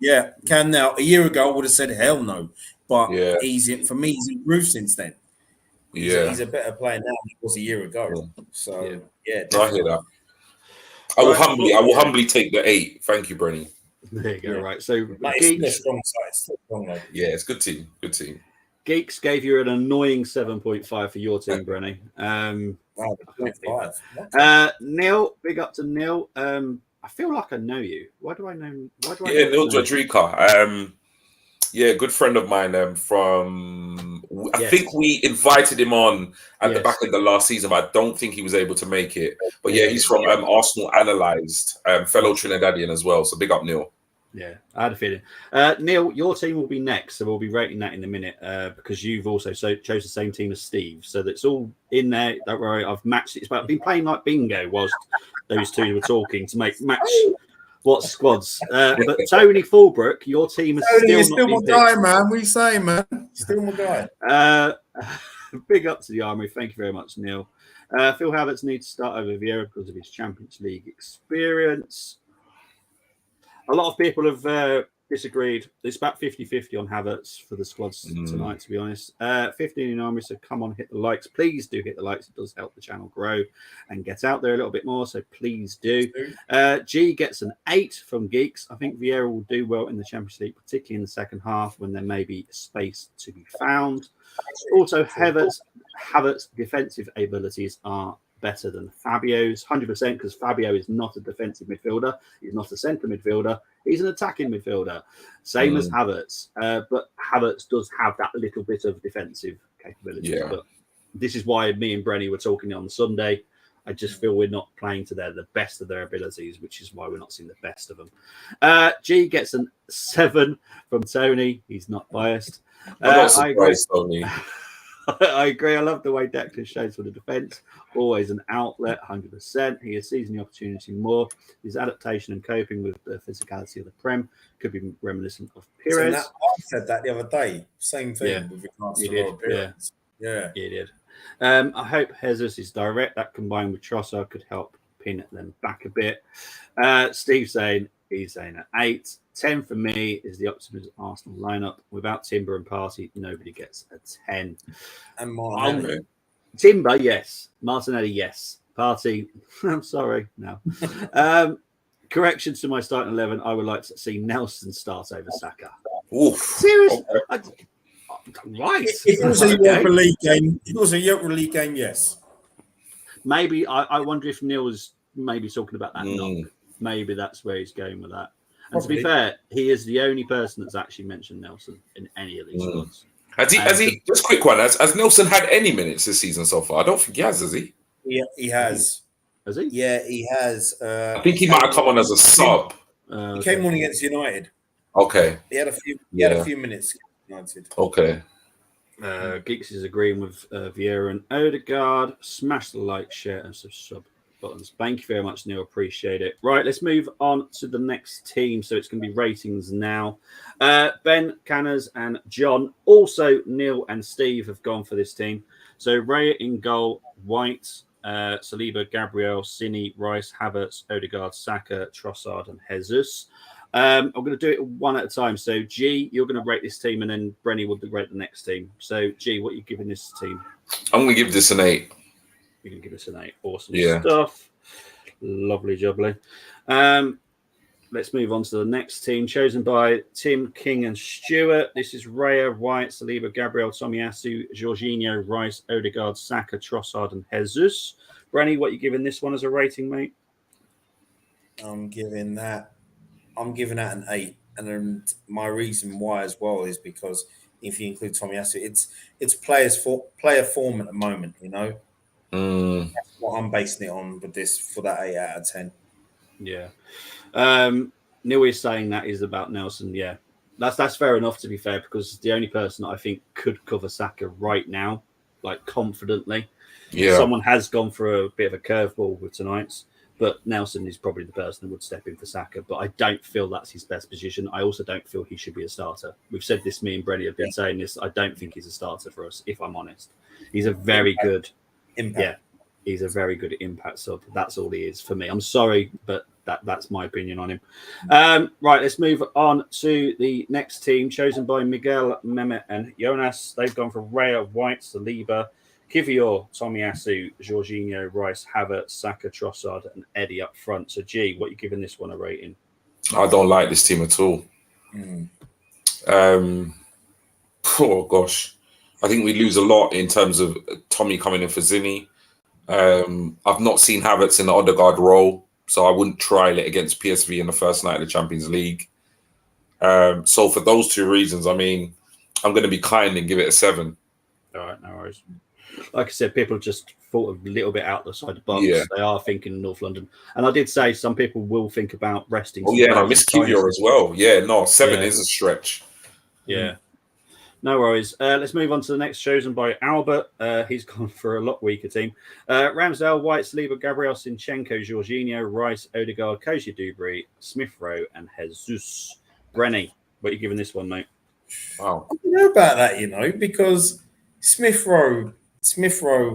Yeah. Can now. A year ago, I would have said hell no. But he's improved since then. He's a better player now than he was a year ago. So I hear that. I will humbly take the 8. Thank you, Brenny. There you go. Right. So Geeks, strong side. Yeah, it's good team. Good team. Geeks gave you an annoying 7.5 for your team, Brenny. 5. Neil, big up to Neil. I feel like I know you. Why do I know? Neil Jadrika. Good friend of mine from... I think we invited him on at the back end of the last season, but I don't think he was able to make it. But he's from Arsenal Analysed, fellow Trinidadian as well. So big up, Neil. Yeah, I had a feeling. Neil, your team will be next, so we'll be rating that in a minute because you've also chose the same team as Steve. So that's all in there. Don't worry, I've matched it. I've been playing like bingo whilst those two were talking to match what squads. But Tony Fulbrook, your team is still my guy, man. We say, man. Still my guy. Big up to the Armoury. Thank you very much, Neil. Phil Havertz needs to start over Vieira because of his Champions League experience. A lot of people have disagreed. It's about 50-50 on Havertz for the squads tonight, to be honest. 15 in Armoury, so come on, hit the likes. Please do hit the likes. It does help the channel grow and get out there a little bit more, so please do. G gets an 8 from Geeks. I think Vieira will do well in the Champions League, particularly in the second half when there may be space to be found. Also, Havertz's defensive abilities are better than Fabio's, 100%, because Fabio is not a defensive midfielder. He's not a centre midfielder. He's an attacking midfielder, same as Havertz. But Havertz does have that little bit of defensive capability. Yeah. But this is why me and Brenny were talking on Sunday. I just feel we're not playing to the best of their abilities, which is why we're not seeing the best of them. G gets an 7 from Tony. He's not biased. I agree. Tony. I agree. I love the way Declan shows for the defence. Always an outlet, 100%. He is seizing the opportunity more. His adaptation and coping with the physicality of the Prem could be reminiscent of Pires. I said that the other day. Same thing with regards to Pires. Yeah, he did. I hope Jesus is direct. That combined with Trossard could help pin them back a bit. Steve saying he's saying an 8. 10 for me is the optimism Arsenal lineup. Without Timber and Partey, nobody gets a 10. And Martinelli. Timber, yes. Martinelli, yes. Partey, I'm sorry, no. Correction to my starting 11. I would like to see Nelson start over Saka. Seriously? Okay. Right. If it was a Europa League game, yes. Maybe I wonder if Neil was maybe talking about that knock. Maybe that's where he's going with that. And to be fair, he is the only person that's actually mentioned Nelson in any of these squads. Has he? Just a quick one. Has Nelson had any minutes this season so far? I don't think he has he? Yeah, he has. Has he? Yeah, he has. I think he might have come on as a sub. He came on against United. Okay. He had a few. He had a few minutes. United. Okay. Geeks is agreeing with Vieira and Odegaard. Smash the like, share, and sub buttons. Thank you very much, Neil. Appreciate it. Right, let's move on to the next team. So it's going to be ratings now. Ben, Canners, and John. Also, Neil and Steve have gone for this team. So Raya in goal, White, Saliba, Gabriel, Cini, Rice, Havertz, Odegaard, Saka, Trossard, and Jesus. I'm going to do it one at a time. So, G, you're going to rate this team, and then Brenny will rate the next team. So, G, what are you giving this team? I'm going to give this an 8. You're going to give us an 8. Awesome stuff. Lovely jubbly. Let's move on to the next team, chosen by Tim, King, and Stuart. This is Raya, White, Saliba, Gabriel, Tomiyasu, Jorginho, Rice, Odegaard, Saka, Trossard, and Jesus. Brenny, what are you giving this one as a rating, mate? I'm giving that an 8, and then my reason why as well is because if you include Tomiyasu, it's player form at the moment. You know, that's what I'm basing it on. But this for that 8 out of 10. Yeah, Neil is saying that is about Nelson. Yeah, that's fair enough. To be fair, because the only person that I think could cover Saka right now, like confidently, someone has gone for a bit of a curveball with tonight's. But Nelson is probably the person who would step in for Saka. But I don't feel that's his best position. I also don't feel he should be a starter. We've said this, me and Brenny have been saying this. I don't think he's a starter for us, if I'm honest. He's a very good impact. Yeah, he's a very good impact sub. That's all he is for me. I'm sorry, but that's my opinion on him. Right, let's move on to the next team, chosen by Miguel, Mehmet, and Jonas. They've gone for Raya, White, Saliba, Kivior, Tomiyasu, Jorginho, Rice, Havertz, Saka, Trossard, and Eddie up front. So, G, what are you giving this one a rating? I don't like this team at all. Oh, gosh. I think we lose a lot in terms of Tommy coming in for Zinni. I've not seen Havertz in the Odegaard role, so I wouldn't trial it against PSV in the first night of the Champions League. So, for those two reasons, I mean, I'm going to be kind and give it a 7. All right, no worries. Like I said, people just thought a little bit outside the box. Yeah. They are thinking North London. And I did say some people will think about resting. Oh, yeah, I miss Kivior as well. Yeah, no, 7 is a stretch. Yeah. No worries. Let's move on to the next, chosen by Albert. He's gone for a lot weaker team. Ramsdale, White, Saliba, Gabriel, Sinchenko, Jorginho, Rice, Odegaard, Koji Dubry, Smith Rowe, and Jesus. Brenny, what are you giving this one, mate? Wow. I don't know about that, because Smith Rowe,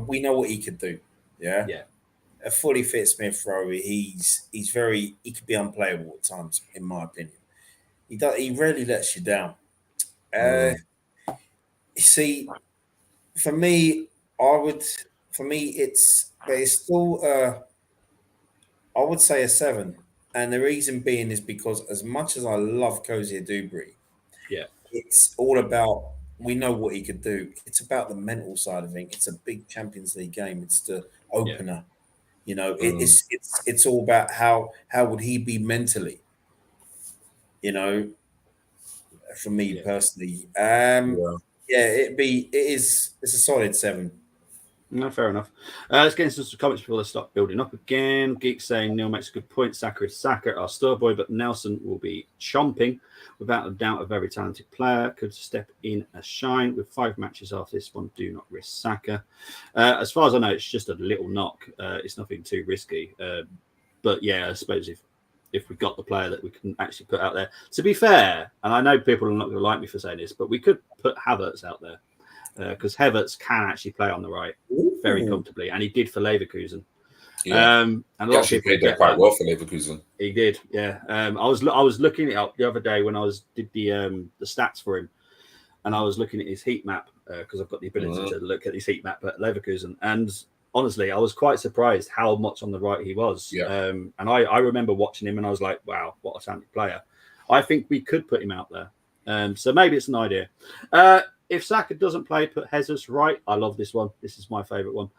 we know what he could do. Yeah. A fully fit Smith Rowe, he could be unplayable at times, in my opinion. He rarely lets you down. You see, for me, it's still I would say a 7. And the reason being is because as much as I love Koji Dubry, it's all about, we know what he could do. It's about the mental side of it. It's a big Champions League game. It's the opener. It's all about how would he be mentally. For me personally, it's a solid 7. No, fair enough. Let's get into some comments before they start building up again. Geek saying Neil makes a good point. Saka is Saka, our star boy, but Nelson will be chomping. Without a doubt, a very talented player. Could step in and shine. With 5 matches after this one, do not risk Saka. As far as I know, it's just a little knock. It's nothing too risky. But yeah, I suppose if we got the player that we can actually put out there. To be fair, and I know people are not going to like me for saying this, but we could put Havertz out there. Because Havertz can actually play on the right very comfortably, and he did for Leverkusen. And a lot of people played there quite well for Leverkusen. He did, yeah. I was looking it up the other day when I did the stats for him, and I was looking at his heat map because I've got the ability to look at his heat map at Leverkusen, and honestly, I was quite surprised how much on the right he was. And I remember watching him, and I was like, wow, what a talented player. I think we could put him out there. So maybe it's an idea. If Saka doesn't play, put Jesus right. I love this one. This is my favourite one.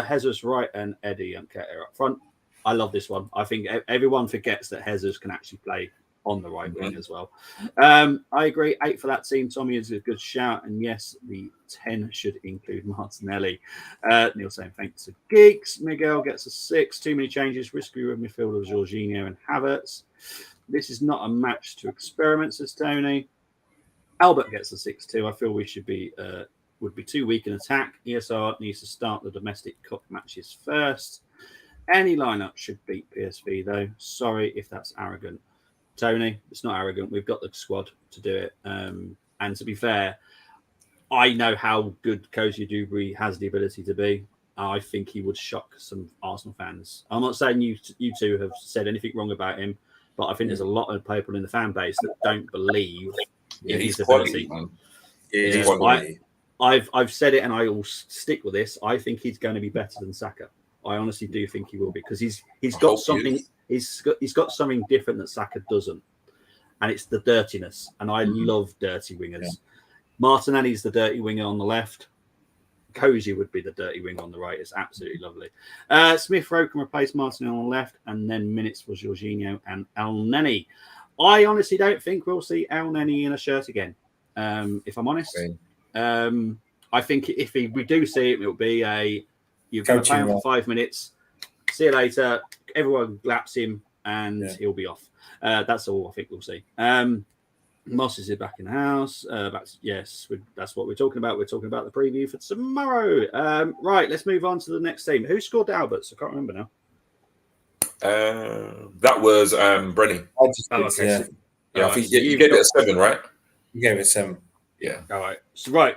Jesus right and Eddie and Nketiah up front. I love this one. I think everyone forgets that Jesus can actually play on the right wing as well. I agree. 8 for that team. Tommy is a good shout. And yes, the 10 should include Martinelli. Neil saying thanks to Geeks. Miguel gets a 6. Too many changes. Risky with midfielders Jorginho and Havertz. This is not a match to experiment, says Tony. Albert gets a 6 too. I feel we should be would be too weak in attack. ESR needs to start the domestic cup matches first. Any lineup should beat PSV though. Sorry if that's arrogant. Tony, it's not arrogant. We've got the squad to do it. And to be fair, I know how good Cozy Dewberry has the ability to be. I think he would shock some Arsenal fans. I'm not saying you two have said anything wrong about him, but I think there's a lot of people in the fan base that don't believe in his ability. He's quality. I've said it, and I will stick with this. I think he's going to be better than Saka. I honestly do think he will be, because he's got something. He's got something different that Saka doesn't, and it's the dirtiness. And I love dirty wingers. Yeah. Martinelli's the dirty winger on the left. Cozy would be the dirty winger on the right. It's absolutely lovely. Smith Rowe can replace Martinelli on the left, and then minutes for Jorginho and El Neni. I honestly don't think we'll see El Neni in a shirt again. If I'm honest, I think if we do see it, it'll be you're going to play him for 5 minutes. See you later. Everyone laps him, and he'll be off. That's all I think we'll see. Moss is back in the house. That's what we're talking about. We're talking about the preview for tomorrow. Right, let's move on to the next team. Who scored the Alberts? I can't remember now. That was Brenny. I think you gave it a 7, right? You gave it a 7. Yeah. All right.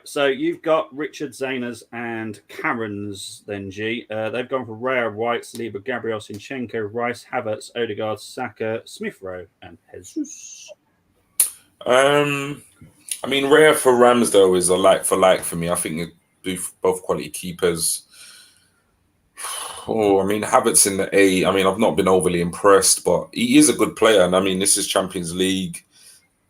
So you've got Richard Zayners and Karen's then, G. They've gone for Raya, White, Saliba, Gabriel, Sinchenko, Rice, Havertz, Odegaard, Saka, Smith Rowe, and Jesus. I mean, Raya for Ramsdale is a like for like for me. I think they're both quality keepers. Oh, I mean, Havertz in the A. I mean, I've not been overly impressed, but he is a good player. And I mean, this is Champions League.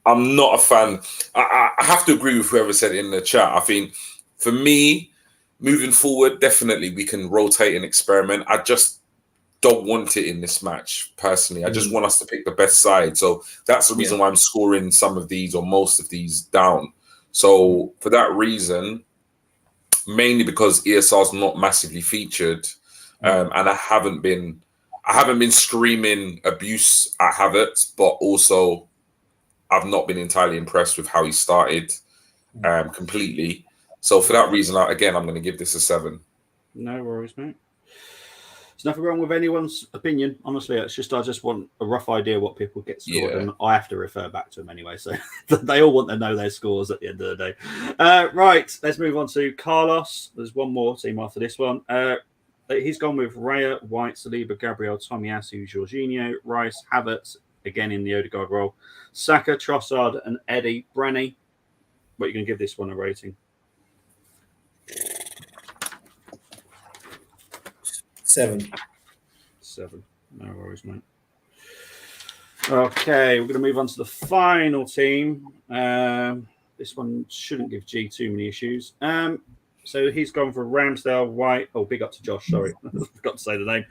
I'm not a fan. I have to agree with whoever said it in the chat. I think for me, moving forward, definitely we can rotate and experiment. I just don't want it in this match, personally. I just want us to pick the best side. So that's the reason why I'm scoring some of these or most of these down. So for that reason, mainly because ESR's not massively featured, and I haven't been screaming abuse at Havertz, but also I've not been entirely impressed with how he started completely. So for that reason, again, I'm going to give this a 7. No worries, mate. There's nothing wrong with anyone's opinion. Honestly, it's just I just want a rough idea what people get scored, and I have to refer back to them anyway. So they all want to know their scores at the end of the day. Right, let's move on to Carlos. There's one more team after this one. He's gone with Raya, White, Saliba, Gabriel, Tomiyasu, Jorginho, Rice, Havertz, again in the Odegaard role, Saka, Trossard, and Eddie. Brenny, what are you going to give this one a rating? 7. 7. No worries, mate. Okay, we're going to move on to the final team. This one shouldn't give G too many issues. So he's gone for Ramsdale, White. Oh, big up to Josh. Sorry, forgot to say the name.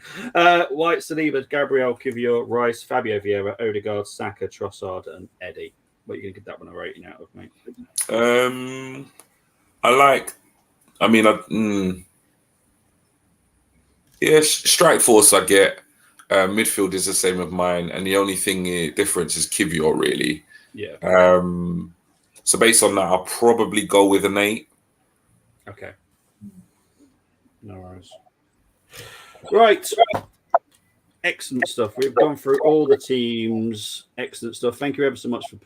White, Saliba, Gabriel, Kivior, Rice, Fabio Vieira, Odegaard, Saka, Trossard, and Eddie. What are you going to give that one a rating out of, mate? Strike force I get. Midfield is the same with mine, and the only difference is Kivior, really. Yeah. So based on that, I'll probably go with an 8. Okay. No worries. Right. Excellent stuff. We've gone through all the teams. Excellent stuff. Thank you ever so much for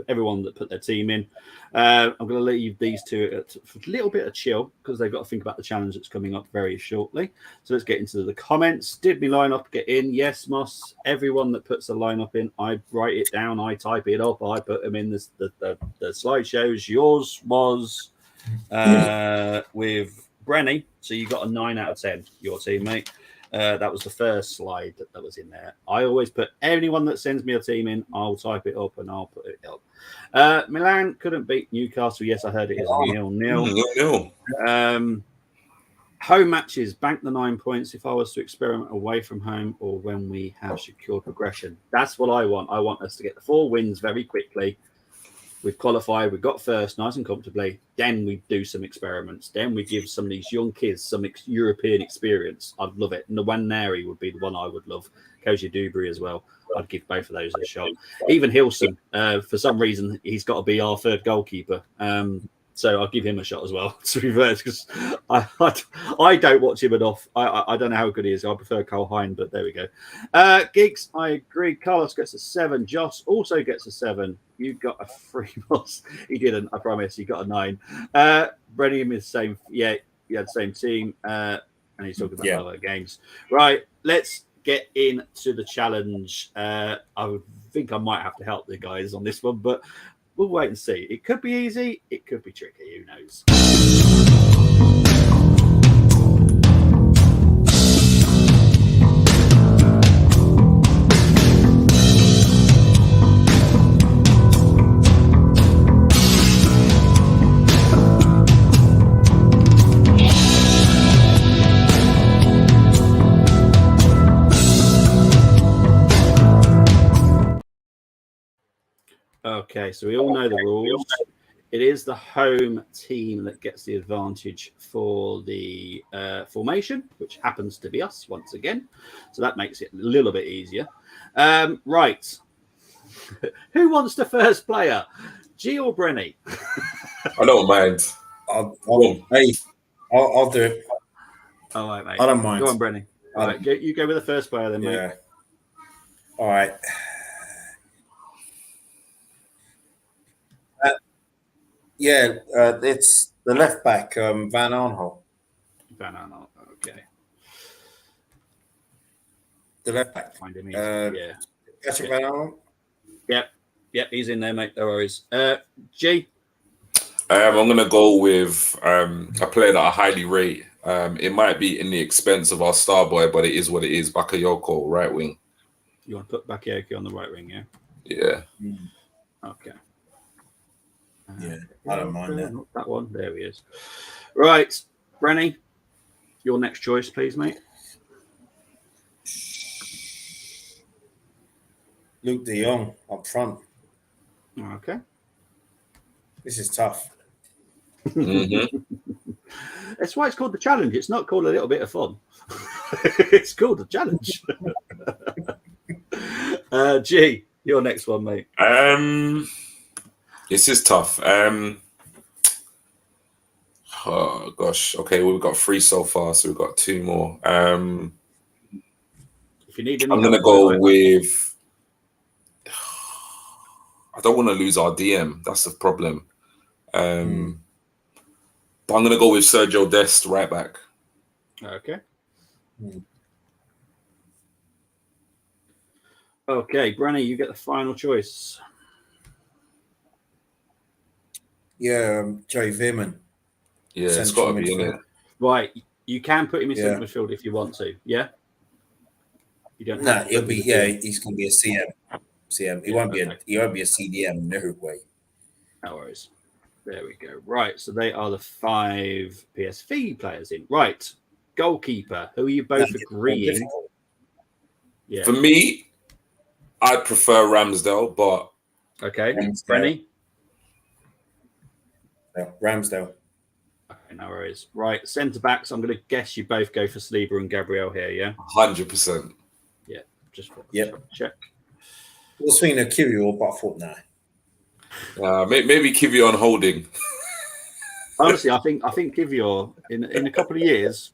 everyone that put their team in. I'm going to leave these two for a little bit of chill because they've got to think about the challenge that's coming up very shortly. So let's get into the comments. Did my lineup get in? Yes, Moss. Everyone that puts a lineup in, I write it down. I type it up. I put them in the slideshows. Yours was with Brenny. So you got a 9 out of 10, your teammate. That was the first slide that was in there. I always put anyone that sends me a team in, I'll type it up and I'll put it up. Milan couldn't beat Newcastle. Yes, I heard it is 0-0. Home matches, bank the 9 points if I was to experiment away from home or when we have secured progression. That's what I want. I want us to get the 4 wins very quickly. We've qualified, we've got first nice and comfortably. Then we do some experiments. Then we give some of these young kids some European experience. I'd love it. And the Waneri would be the one I would love. Koji Dewberry as well. I'd give both of those a shot. Even Hilson, for some reason, he's got to be our third goalkeeper. So I'll give him a shot as well, to reverse, because I don't watch him enough. I don't know how good he is. I prefer Cole Hine, but there we go. Geeks, I agree. Carlos gets a 7. Joss also gets a 7. You got a 3, boss. He didn't, I promise. He got a 9. Brennan is the same. Yeah, you had the same team. And he's talking about other games. Right, let's get into the challenge. I think I might have to help the guys on this one, but we'll wait and see. It could be easy. It could be tricky. Who knows? Okay, so we all know the rules. It is the home team that gets the advantage for the formation, which happens to be us once again. So that makes it a little bit easier. Right. Who wants the first player? G or Brenny? I don't mind. I'll do it. All right, mate. I don't mind. Go on, Brenny. All right, you go with the first player then, mate. Yeah. All right. It's the left back, Van Arnholt. Van Arnold. Okay. The left back. Find him. Yeah. Patrick Van Arnholt. Yep, he's in there, mate. No worries. G. I'm going to go with a player that I highly rate. It might be in the expense of our star boy, but it is what it is. Bakayoko, right wing. You want to put Bakayoko on the right wing, yeah? Yeah. Okay. Yeah, I don't mind that. Not that one. There he is. Right, Brenny, your next choice, please, mate. Luke de Jong up front. Okay. This is tough. Mm-hmm. That's why it's called the challenge. It's not called a little bit of fun. It's called the challenge. G, your next one, mate. This is tough. Oh gosh. Okay, well, we've got 3 so far, so we've got 2 more. If you need, I'm gonna go with. I don't want to lose our DM. That's the problem. But I'm gonna go with Sergio Dest, right back. Okay. Okay, Brenny, you get the final choice. Yeah, Joey Veerman. Yeah, it's got to be in it. Right, you can put him in centre midfield if you want to. Yeah. You don't. No, he'll be. Yeah, he's going to be a CM. CM. He won't be a. He won't be a CDM. No way. No worries. There we go. Right, so they are the 5 PSV players in. Right, goalkeeper. Who are you both agreeing? Yeah. For me, I'd prefer Ramsdale, but okay, Ramsdale. Brenny. No, Ramsdale. Okay, no worries. Right, centre backs. I'm going to guess you both go for Saliba and Gabriel here. Yeah. 100%. Yeah. Just check. I was thinking of Kirill, but I thought no. Maybe Kivior on holding. Honestly, I think Kivior in a couple of years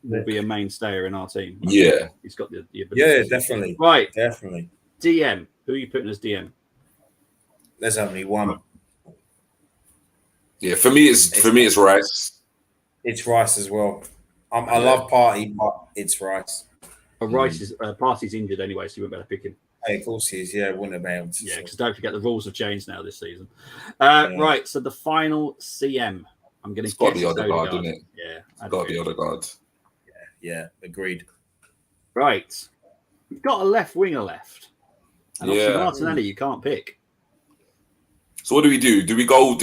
will be a mainstayer in our team. Yeah. He's got the ability. Yeah, definitely. Right. Definitely. DM. Who are you putting as DM? There's only one. Yeah, for me it's Rice. It's Rice as well. I love Party, but it's Rice. Rice is Party's injured anyway, so you won't be able to pick him. Hey, of course he is. Yeah, wouldn't have been able to. Yeah, because don't forget the rules have changed now this season. Right, so the final CM. I'm going to got to be Odegaard, isn't it? Yeah, it's got to be Odegaard. Yeah, agreed. Right, we've got a left winger left, and obviously Martinelli you can't pick. So what do we do? Do we go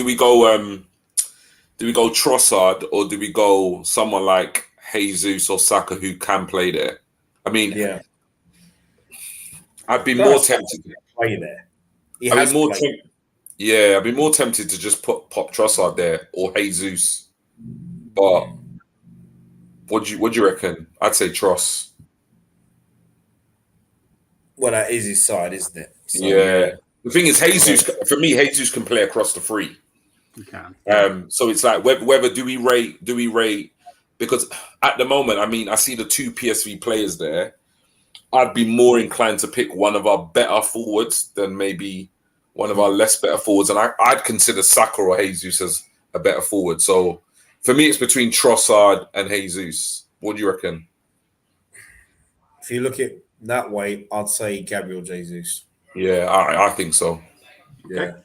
Trossard, or do we go someone like Jesus or Saka who can play there. I mean, Yeah, I'd be more tempted to play there. He I'd has be more played. I'd be more tempted to just put Pop Trossard there or Jesus. But what do you reckon? I'd say Tross. Well, that is his side, isn't it? So, Yeah. The thing is, Jesus for me, Jesus can play across the three. You can. So it's like whether do we rate because at the moment, I mean, I see the two PSV players there. I'd be more inclined to pick one of our better forwards than maybe one of our less better forwards, and I'd consider Saka or Jesus as a better forward. So for me, it's between Trossard and Jesus. What do you reckon? if you look at it that way, I'd say Gabriel Jesus. Yeah, I think so. Yeah.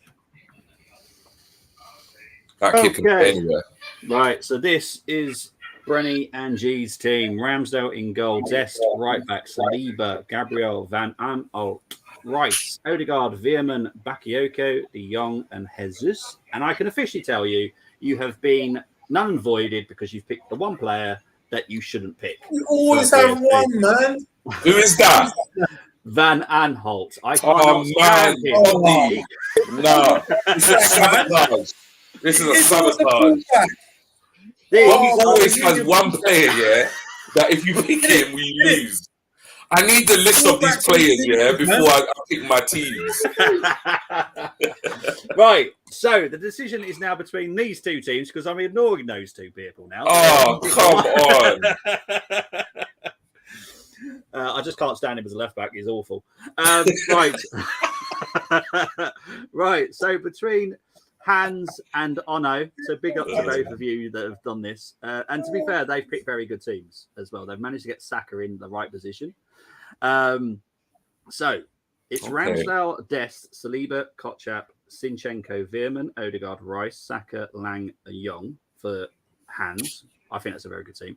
That kid can play anywhere. Right, so this is Brenny and G's team. Ramsdale in goal, Dest, right back, Saliba, Gabriel, Van Aanholt, Rice, Odegaard, Veerman, Bakayoko, De Jong, and Jesus. And I can officially tell you, you have been none and voided because you've picked the one player that you shouldn't pick. You always have one, man. Who is that? Van Aanholt. I can't man. stand him. Oh, no. This is a sabotage. This is a sabotage. He always has one player, yeah, that if you pick him, we lose. I need the list of these players, yeah, before I pick my teams. Right, so the decision is now between these two teams because I'm ignoring those two people now. Oh, come on. I just can't stand him as a left back. He's awful. Right. Right, so between Hans and Ono, so big up to both of you that have done this. And to be fair, they've picked very good teams as well. They've managed to get Saka in the right position. So it's Ramsdale, Dest, Saliba, Kochap, Sinchenko, Veerman, Odegaard, Rice, Saka, Lang, Young for Hans. I think that's a very good team.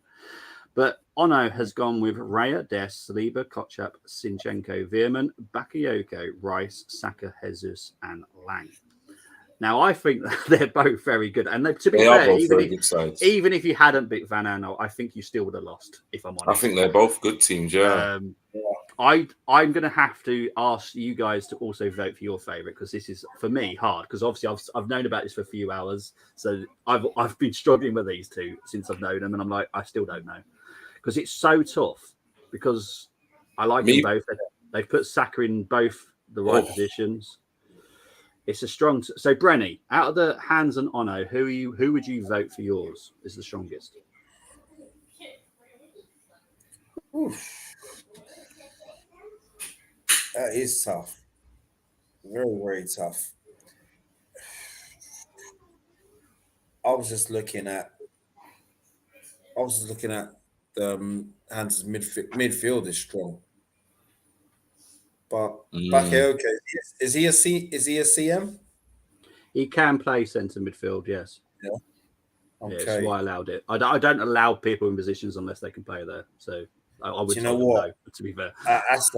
But Ono has gone with Raya, Dest, Saliba, Kochap, Sinchenko, Veerman, Bakayoko, Rice, Saka, Jesus, and Lang. Now, I think they're both very good. And to be fair, even if you hadn't picked Van Aanholt, I think you still would have lost, if I'm honest. I think they're both good teams, yeah. I'm going to have to ask you guys to also vote for your favourite because this is, for me, hard. Because obviously I've known about this for a few hours. So I've been struggling with these two since I've known them. And I'm like, I still don't know. Because it's so tough. Because I like them both. They've put Saka in both the right positions. It's a strong. So, Brenny, out of the Hans and Ono, who would you vote for yours is the strongest? Oof. That is tough. Very, very tough. I was just looking at Hans' midfield is strong. But Bakayoko, is he a CM? He can play centre midfield, yes. Yeah. Okay. Yeah, that's why I allowed it. I don't allow people in positions unless they can play there. So I would. Do you know what? No, to be fair, that's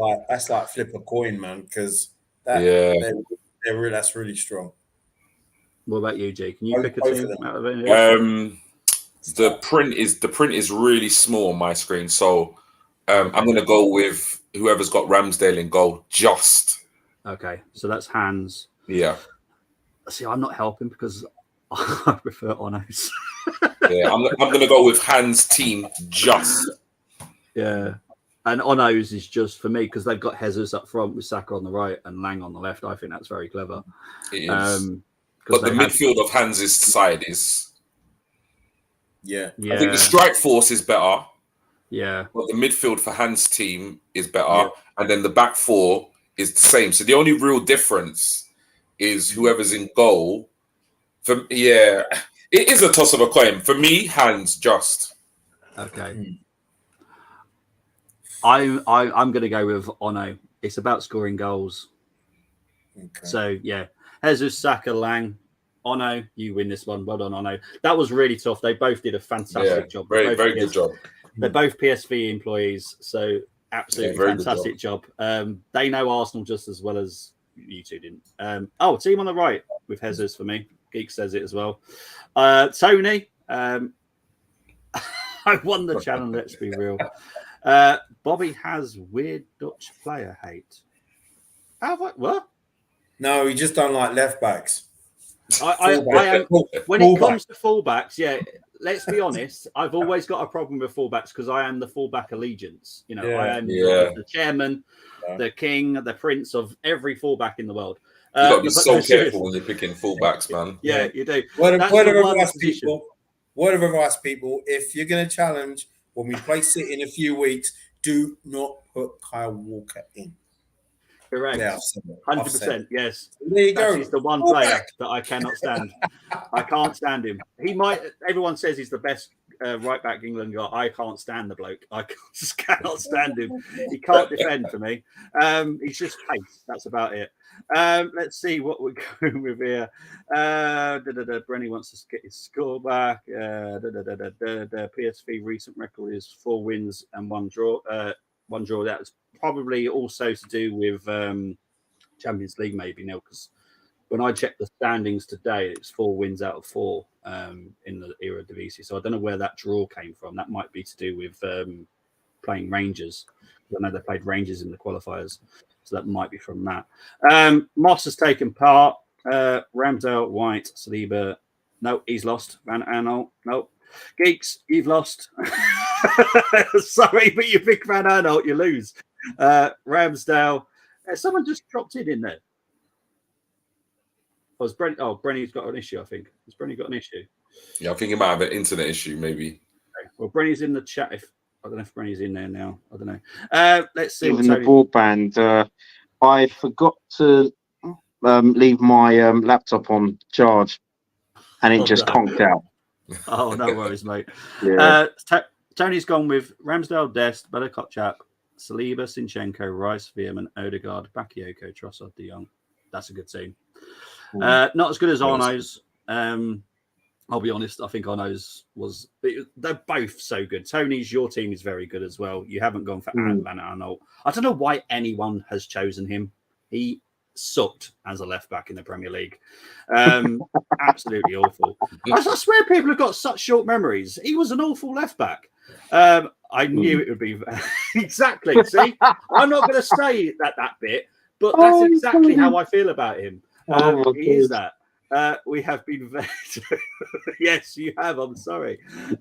like flip a coin, man. Because that's really strong. What about you, G? Can you pick a team out of any? The print is really small on my screen, so I'm going to go with whoever's got Ramsdale in goal. Just okay. So that's Hans. Yeah. See, I'm not helping because I prefer Ono's. Yeah, I'm going to go with Hans' team. Just. Yeah. And Ono's is just for me because they've got Jesus up front with Saka on the right and Lang on the left. I think that's very clever. It is. But the midfield of Hans' side is. Yeah. I think the strike force is better. Yeah. But the midfield for Hans' team is better. And then the back four is the same. So the only real difference is whoever's in goal. It is a toss of a coin. For me, Hans just. Okay. I'm going to go with Ono. It's about scoring goals. Okay. So, yeah. Jesus, Saka, Lang. Ono, you win this one. Well done, Ono. That was really tough. They both did a fantastic job. Very good job. They're both PSV employees, so absolutely fantastic job. They know Arsenal just as well as you two didn't. Team on the right with Jesus for me. Geek says it as well. Tony, I I won the challenge. Let's be real. Bobby has weird Dutch player hate. Have I? What? No, you just don't like left backs. I am. When it comes to fullbacks, yeah. Let's be honest. I've always got a problem with fullbacks because I am the fullback allegiance. You know, I am the chairman, the king, the prince of every fullback in the world. You got to be so careful when you're picking fullbacks, man. Yeah, you do. Word of advice, people. If you're going to challenge when we play City in a few weeks, do not put Kyle Walker in. Correct. Yeah, 100%. Yes. There you go. He's the one player that I cannot stand. I can't stand him. He might. Everyone says he's the best right back England got. I can't stand the bloke. I just cannot stand him. He can't defend for me. He's just pace. That's about it. Let's see what we're going with here. Brenny wants to get his score back. PSV recent record is 4 wins and 1 draw. One draw. That's probably also to do with Champions League, maybe now, because when I checked the standings today, it's 4 wins out of 4 in the Eredivisie. So I don't know where that draw came from. That might be to do with playing Rangers. I know they played Rangers in the qualifiers, so that might be from that. Moss has taken part. Ramsdale, White, Saliba. No, he's lost. Van Aanholt. No. Geeks, you've lost. Sorry, but you pick Van Aanholt, you lose. Ramsdale. Someone just dropped in there. Was Brenny? Oh, Brenny's got an issue, I think. Has Brenny got an issue? Yeah, I think he might have an internet issue, maybe. Okay. Well, Brenny's in the chat. I don't know if Brenny's in there now. I don't know. Let's see. Even the broadband. I forgot to leave my laptop on charge, and it just conked out. Oh, no worries, mate. Yeah. Tony's gone with Ramsdale, Dest, Bella-Kotchap, Saliba, Zinchenko, Rice, Veerman, Odegaard, Bakayoko, Trossard, De Jong. That's a good team. Not as good as Arno's. I'll be honest. I think Arno's was. They're both so good. Tony's, your team is very good as well. You haven't gone for Van Aanholt. I don't know why anyone has chosen him. He sucked as a left back in the Premier League. Absolutely awful. I swear people have got such short memories. He was an awful left back. I knew it would be exactly. See, I'm not going to say that bit, but that's exactly how I feel about him. He is that. We have been very. Yes, you have. I'm sorry.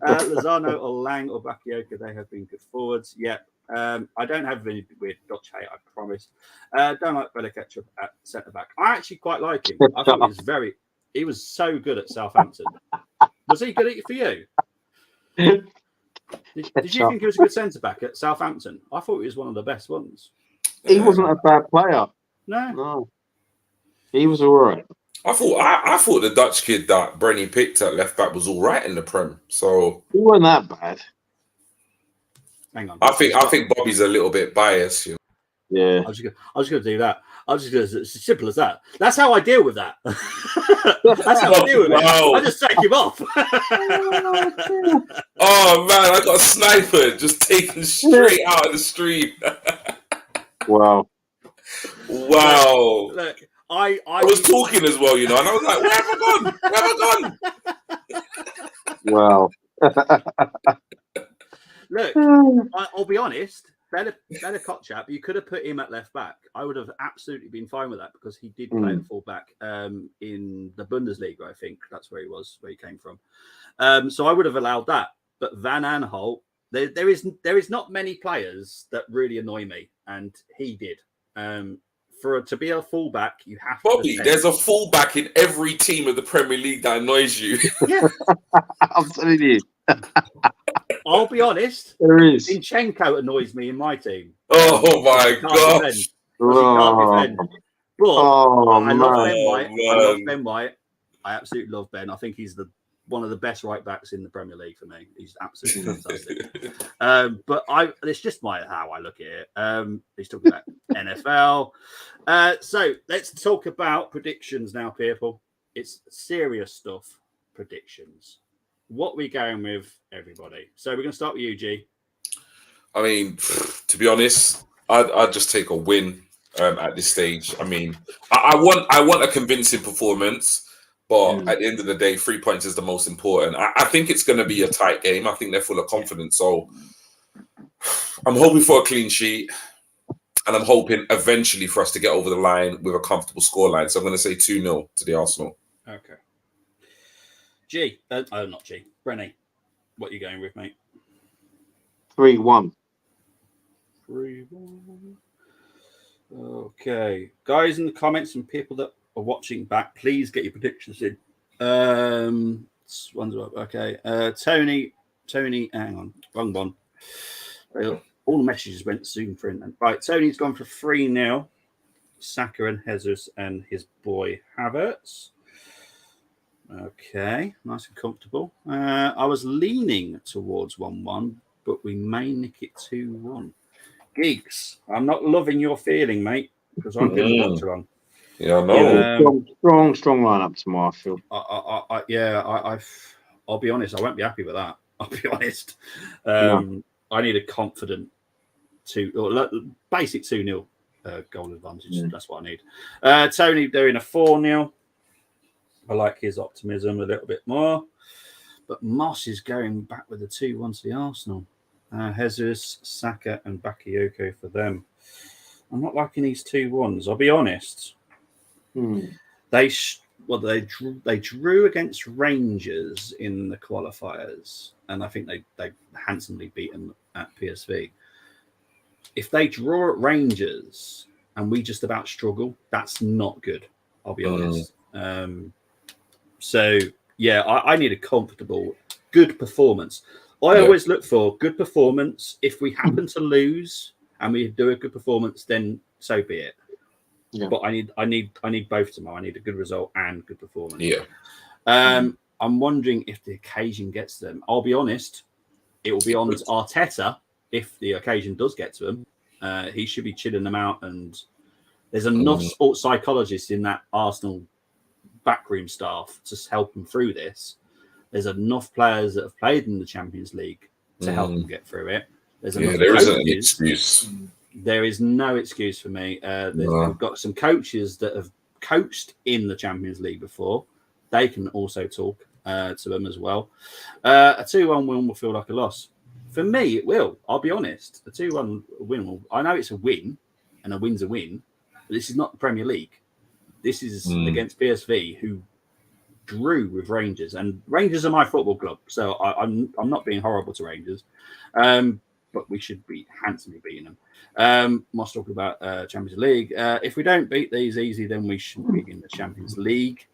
Lozano or Lang or Bakayoko, they have been good forwards. Yep. I don't have any weird Dutch hate, I promise. Don't like Bella-Kotchap at centre back. I actually quite like him. I thought he was so good at Southampton. Was he good for you? Did you think he was a good centre back at Southampton? I thought he was one of the best ones. He wasn't a bad player. No. He was all right. I thought the Dutch kid that Brenny picked at left back was all right in the Prem. So he wasn't that bad. Hang on. I think Bobby's a little bit biased. You know? Yeah. I was just going to do that. It's as simple as that. That's how I deal with that. That's how I deal with it. I just take him off. Oh man, I got a sniper just taken straight out of the stream. Wow. Look, I was talking as well, you know, and I was like, where have I gone? Wow. Look, I'll be honest. Bella-Kotchap, you could have put him at left back. I would have absolutely been fine with that because he did play at full back in the Bundesliga. I think that's where he came from. So I would have allowed that. But Van Aanholt, there is not many players that really annoy me, and he did. To be a fullback, you have Bobby, there's a fullback in every team of the Premier League that annoys you. Yeah. I'm telling you. I'll be honest. There is. Zinchenko annoys me in my team. Oh my gosh. He can't defend. But I love Ben White. Man. I love Ben White. I absolutely love Ben. I think he's one of the best right backs in the Premier League for me. He's absolutely fantastic. But it's just how I look at it. He's talking about NFL. So let's talk about predictions now, people. It's serious stuff. Predictions. What are we going with, everybody? So we're going to start with you, G. I mean, to be honest, I'd just take a win at this stage. I mean, I want a convincing performance, But at the end of the day, 3 points is the most important. I think it's going to be a tight game. I think they're full of confidence. So I'm hoping for a clean sheet. And I'm hoping eventually for us to get over the line with a comfortable scoreline. So I'm going to say 2-0 to the Arsenal. Okay. Not G. Brenny, what are you going with, mate? 3-1. 3-1. Okay. Guys in the comments and people that are watching back, please get your predictions in. Okay. Tony, hang on. Wrong one. All the messages went soon for him. Right, Tony's gone for 3-0. Saka and Jesus and his boy Havertz. Okay, nice and comfortable. I was leaning towards 1-1, but we may nick it 2-1. Geeks, I'm not loving your feeling, mate, because I'm getting the doctor on. Yeah, I know. Strong lineup tomorrow, I feel. I'll be honest, I won't be happy with that. I'll be honest. No. I need a confident basic 2-0 goal advantage. That's what I need. Tony doing a 4-0. I like his optimism a little bit more. But Moss is going back with the 2-1 to the Arsenal. Jesus, Saka, and Bakayoko for them. I'm not liking these 2-1s. I'll be honest. They drew against Rangers in the qualifiers, and I think they handsomely beat them at PSV. If they draw at Rangers and we just about struggle, that's not good. I'll be honest. So yeah, I need a comfortable, good performance. I always look for good performance. If we happen to lose and we do a good performance, then so be it. Yeah. But I need both tomorrow. I need a good result and good performance. Yeah. I'm wondering if the occasion gets them. I'll be honest, it will be on Arteta if the occasion does get to him. He should be chilling them out, and there's enough sports psychologists in that Arsenal backroom staff to help them through this. There's enough players that have played in the Champions League to help them get through it. There isn't any excuse. There is no excuse for me. We've got some coaches that have coached in the Champions League before. They can also talk to them as well. A 2-1 win will feel like a loss. For me, it will. I'll be honest. A 2-1 win I know it's a win, and a win's a win, but this is not the Premier League. This is against PSV, who drew with Rangers, and Rangers are my football club, so I'm not being horrible to Rangers, but we should be handsomely beating them. Moss talking about Champions League. If we don't beat these easy, then we should be in the Champions League.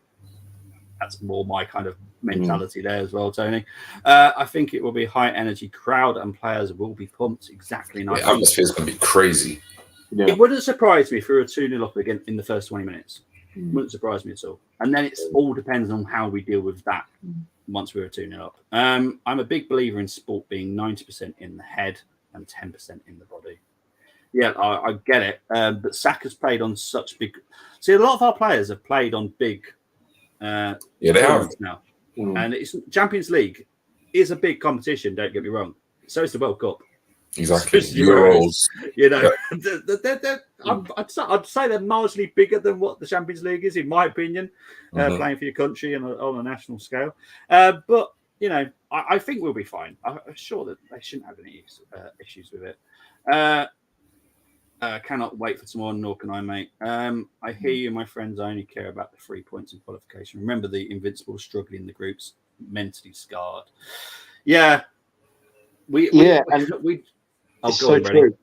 That's more my kind of mentality there as well, Tony. I think it will be a high energy crowd and players will be pumped exactly. The atmosphere is going to be crazy. Yeah. It wouldn't surprise me if we were 2-0 up again in the first 20 minutes. Wouldn't surprise me at all. And then it's all depends on how we deal with that once we're 2-0 up. I'm a big believer in sport being 90% in the head and 10% in the body. Yeah, I get it. But Saka's played on such big... See, a lot of our players have played on big... they have. Now. And it's Champions League is a big competition, don't get me wrong. So is the World Cup. Exactly. Euros. You know, I'd say they're marginally bigger than what the Champions League is, in my opinion, playing for your country and on a national scale. But, you know, I think we'll be fine. I'm sure that they shouldn't have any issues with it. Cannot wait for tomorrow, nor can I, mate. I hear you, my friends. I only care about the 3 points in qualification. Remember the Invincibles struggling in the groups, mentally scarred. Yeah. It's so true.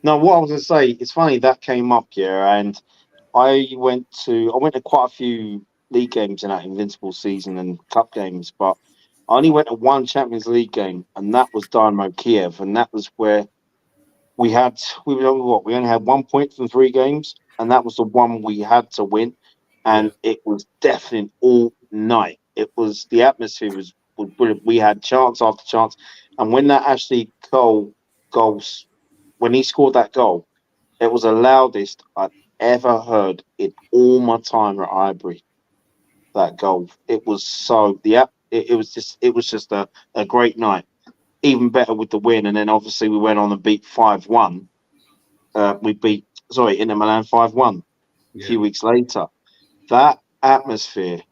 No, what I was going to say, it's funny that came up, and I went to quite a few league games in that Invincible season and cup games, but I only went to one Champions League game, and that was Dynamo Kiev, and that was where we only had 1 point from 3 games, and that was the one we had to win, and it was deafening all night. It was the atmosphere was brilliant. We had chance after chance, and when that Ashley Cole goals, when he scored that goal, it was the loudest I'd ever heard in all my time at Armoury. That goal, it was so it was just a great night. Even better with the win, and then obviously we went on and beat 5-1. We beat Inter Milan 5-1 a few weeks later. That atmosphere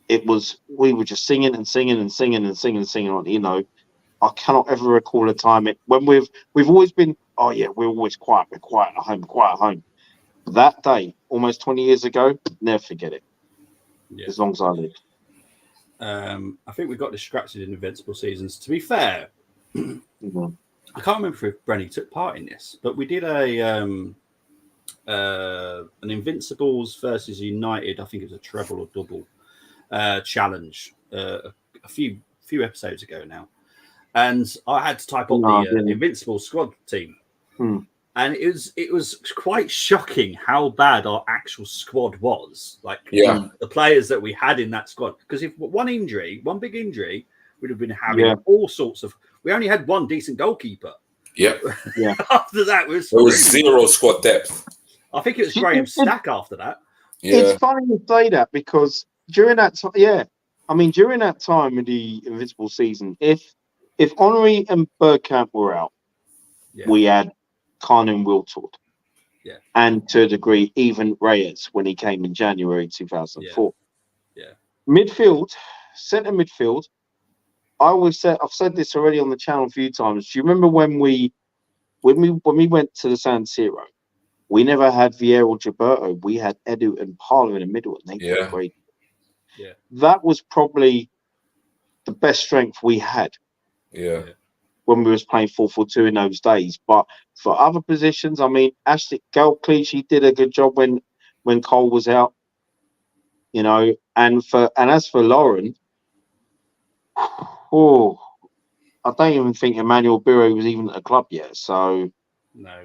we were just singing and singing and singing and singing and singing on. You know, I cannot ever recall a time when we've always been. Oh yeah, we're always quiet. We're quiet at home. Quiet at home. That day, almost 20 years ago, never forget it. Yeah. As long as I live. I think we got distracted in Invincible seasons. To be fair, Mm-hmm. I can't remember if Brenny took part in this, but we did an Invincibles versus United. I think it was a treble or double challenge a few episodes ago now, and I had to type up the Invincible squad team, and it was quite shocking how bad our actual squad was. Like the players that we had in that squad, because if one big injury, we'd have been having all sorts of. We only had one decent goalkeeper. Yeah. After that, there was zero squad depth. I think it was Graham Stack after that. Yeah. It's funny you say that because during that time, during that time of the Invincible season, if Armoury and Bergkamp were out, we had Khan and Wiltord. Yeah. And to a degree, even Reyes when he came in January 2004. Yeah. Midfield, centre midfield. I've said this already on the channel a few times. Do you remember when we went to the San Siro? We never had Vieira or Gilberto. We had Edu and Parla in the middle, and they played great. Yeah, that was probably the best strength we had. Yeah, when we was playing 4-4-2 in those days. But for other positions, I mean, Ashley Cleachy did a good job when Cole was out. You know, and as for Lauren. Oh, I don't even think Emmanuel Biro was even at the club yet. So,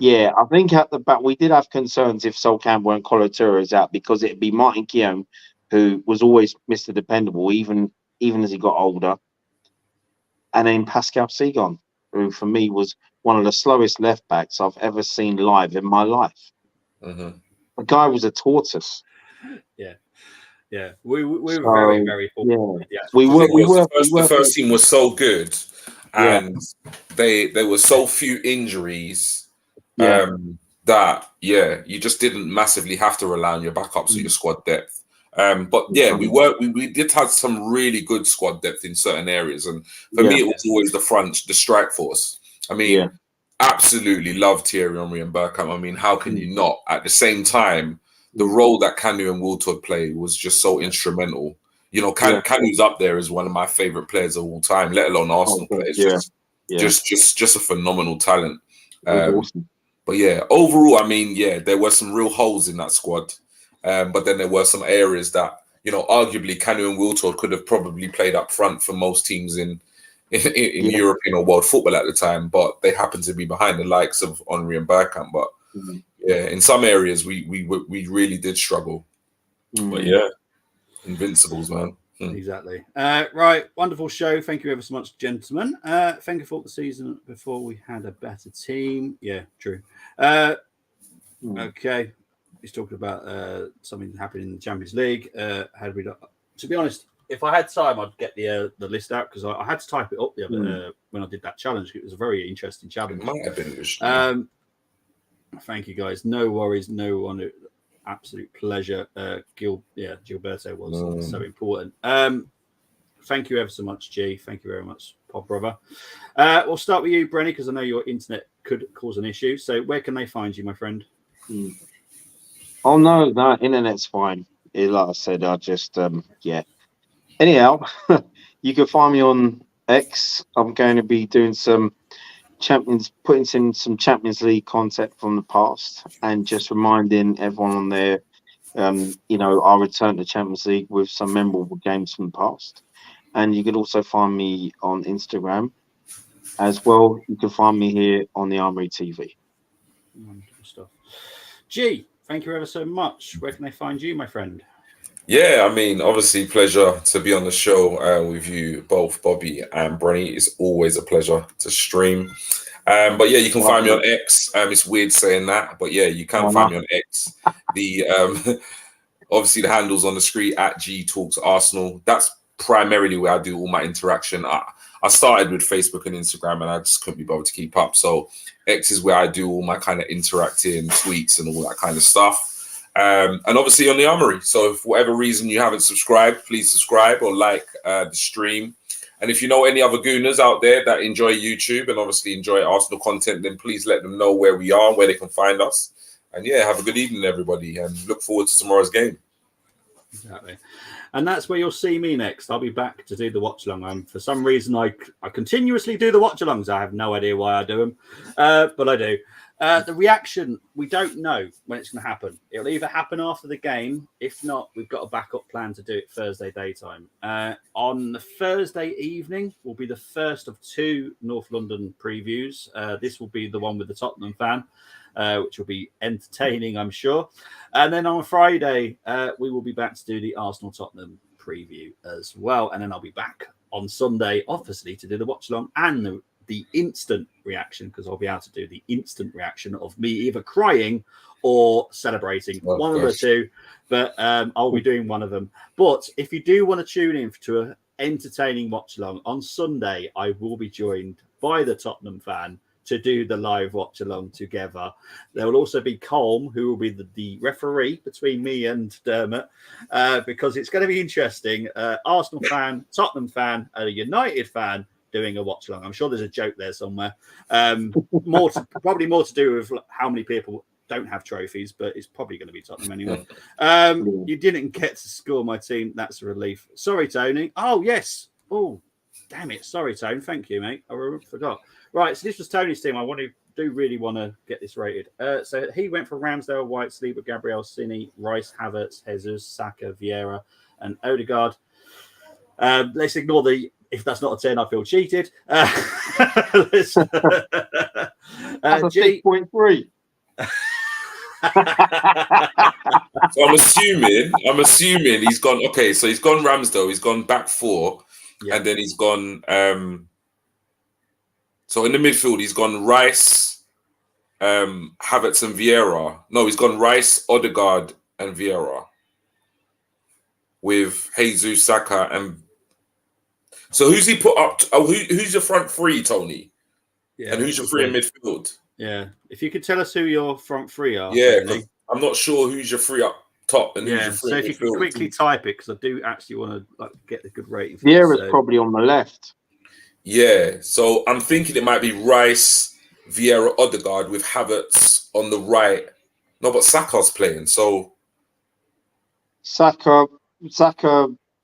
yeah, I think at the back we did have concerns if Sol Campbell and Colatura is out because it'd be Martin Keown, who was always Mr. Dependable, even as he got older. And then Pascal Segon, who for me was one of the slowest left backs I've ever seen live in my life. Mm-hmm. The guy was a tortoise. Yeah, we were very, very fortunate. Yeah. The first team was so good, and there were so few injuries that you just didn't massively have to rely on your backups or your squad depth. But we did have some really good squad depth in certain areas, and for me, it was always the strike force. I mean, absolutely love Thierry Henry and Bergkamp. I mean, how can you not? At the same time, the role that Kanu and Wiltord played was just so instrumental. You know, Kanu's up there as one of my favorite players of all time, let alone Arsenal players. Just a phenomenal talent. Awesome. But yeah, overall, I mean, there were some real holes in that squad. But then there were some areas that, you know, arguably Kanu and Wiltord could have probably played up front for most teams in European or world football at the time, but they happened to be behind the likes of Henry and Bergkamp. But in some areas we really did struggle. But Invincibles, man. Exactly. Right, wonderful show. Thank you ever so much, gentlemen. Thank you for the season before we had a better team. Yeah, true. Okay. He's talking about something that happened in the Champions League. To be honest, if I had time, I'd get the list out because I had to type it up the other when I did that challenge. It was a very interesting challenge. It might have been thank you, guys. No worries. No one. Absolute pleasure. Gilberto was so important. Thank you ever so much, G. Thank you very much, Pod Brother. We'll start with you, Brenny, because I know your internet could cause an issue. So where can they find you, my friend? Oh, no, internet's fine. Like I said, I just, Anyhow, you can find me on X. I'm going to be doing putting some Champions League content from the past and just reminding everyone on there, I'll return to Champions League with some memorable games from the past. And you can also find me on Instagram as well. You can find me here on the Armoury TV. Wonderful stuff. G, thank you ever so much. Where can they find you, my friend? Yeah, I mean, obviously, pleasure to be on the show with you both, Bobby and Brenny. It's always a pleasure to stream. But yeah, you can find me on X. It's weird saying that, but yeah, you can find me on X. The obviously the handles on the screen at G Talks Arsenal. That's primarily where I do all my interaction. I started with Facebook and Instagram, and I just couldn't be bothered to keep up. So X is where I do all my kind of interacting tweets and all that kind of stuff. And obviously on the Armoury. So if for whatever reason you haven't subscribed, please subscribe or like the stream. And if you know any other Gooners out there that enjoy YouTube and obviously enjoy Arsenal content, then please let them know where we are, where they can find us. And yeah, have a good evening, everybody, and look forward to tomorrow's game. Exactly. And that's where you'll see me next. I'll be back to do the watch along. For some reason, I continuously do the watch alongs. I have no idea why I do them, but I do. The reaction, we don't know when it's going to happen. It'll either happen after the game. If not, we've got a backup plan to do it Thursday daytime. On the Thursday evening will be the first of 2 North London previews. This will be the one with the Tottenham fan, which will be entertaining, I'm sure. And then on Friday, we will be back to do the Arsenal-Tottenham preview as well. And then I'll be back on Sunday, obviously, to do the watch-along and the instant reaction, because I'll be able to do the instant reaction of me either crying or celebrating. One of the two, but I'll be doing one of them. But if you do want to tune in to an entertaining watch-along, on Sunday, I will be joined by the Tottenham fan to do the live watch along together. There will also be Colm, who will be the referee between me and Dermot, because it's going to be interesting. Arsenal fan, Tottenham fan, a United fan doing a watch along. I'm sure there's a joke there somewhere. Probably more to do with how many people don't have trophies, but it's probably going to be Tottenham anyway. You didn't get to score my team. That's a relief. Sorry, Tony. Oh, yes. Oh, damn it. Sorry, Tony. Thank you, mate. I forgot. Right, so this was Tony's team. I really want to get this rated. So he went for Ramsdale, White, Sleeper, Gabriel, Cini, Rice, Havertz, Jesus, Saka, Vieira, and Odegaard. Let's ignore if that's not a 10, I feel cheated. That's a 6.3. So I'm assuming he's gone. Okay, so he's gone Ramsdale, he's gone back 4, and then he's gone. So in the midfield, he's gone Rice, Havertz, and Vieira. No, he's gone Rice, Odegaard, and Vieira with Jesus, Saka, and so who's he put up? Who's your front 3, Tony? Yeah, and who's your 3 in midfield? Yeah, if you could tell us who your front 3 are. Yeah, because I'm not sure who's your 3 up top and who's your 3 so if midfield. you could quickly type it, because I do actually want to get a good rating. Vieira's probably on the left. Yeah, so I'm thinking it might be Rice, Vieira, Odegaard with Havertz on the right. No, but Saka's playing, so Saka,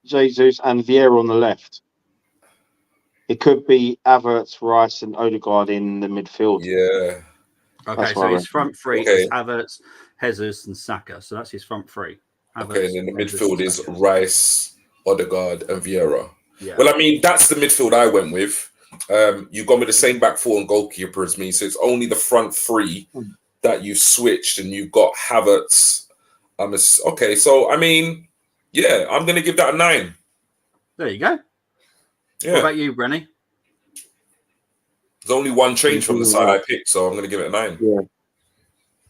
Jesus, and Vieira on the left. It could be Havertz, Rice, and Odegaard in the midfield. Yeah. Okay, so his front 3 is Havertz, Jesus, and Saka. So that's his front 3. Havertz, okay, and then the midfield is Rice, Odegaard, and Vieira. Yeah. Well, I mean, that's the midfield I went with. You've gone with the same back 4 and goalkeeper as me, so it's only the front 3 that you've switched, and you've got Havertz. Okay, so I mean, yeah, I'm going to give that a 9. There you go. Yeah. What about you, Brenny? There's only one change from the side I picked, so I'm going to give it a 9. Yeah.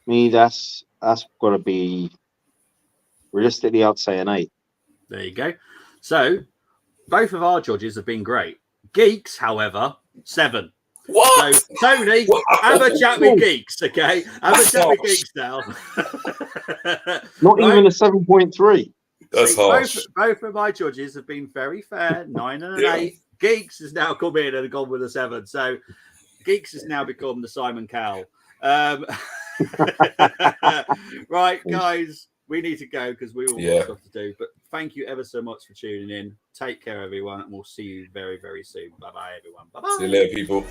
Me, that's got to be realistically, I'd say an 8. There you go. So both of our judges have been great. Geeks, however, 7. What? So, Tony, have a chat with Geeks, okay? Have a chat with Geeks now. Not even a 7.3. That's harsh. Both of my judges have been very fair, 9 and an 8. Geeks has now come in and gone with a 7. So Geeks has now become the Simon Cowell. Right, guys, we need to go because we all have stuff to do. But thank you ever so much for tuning in. Take care, everyone, and we'll see you very, very soon. Bye-bye, everyone. Bye-bye. See you later, people.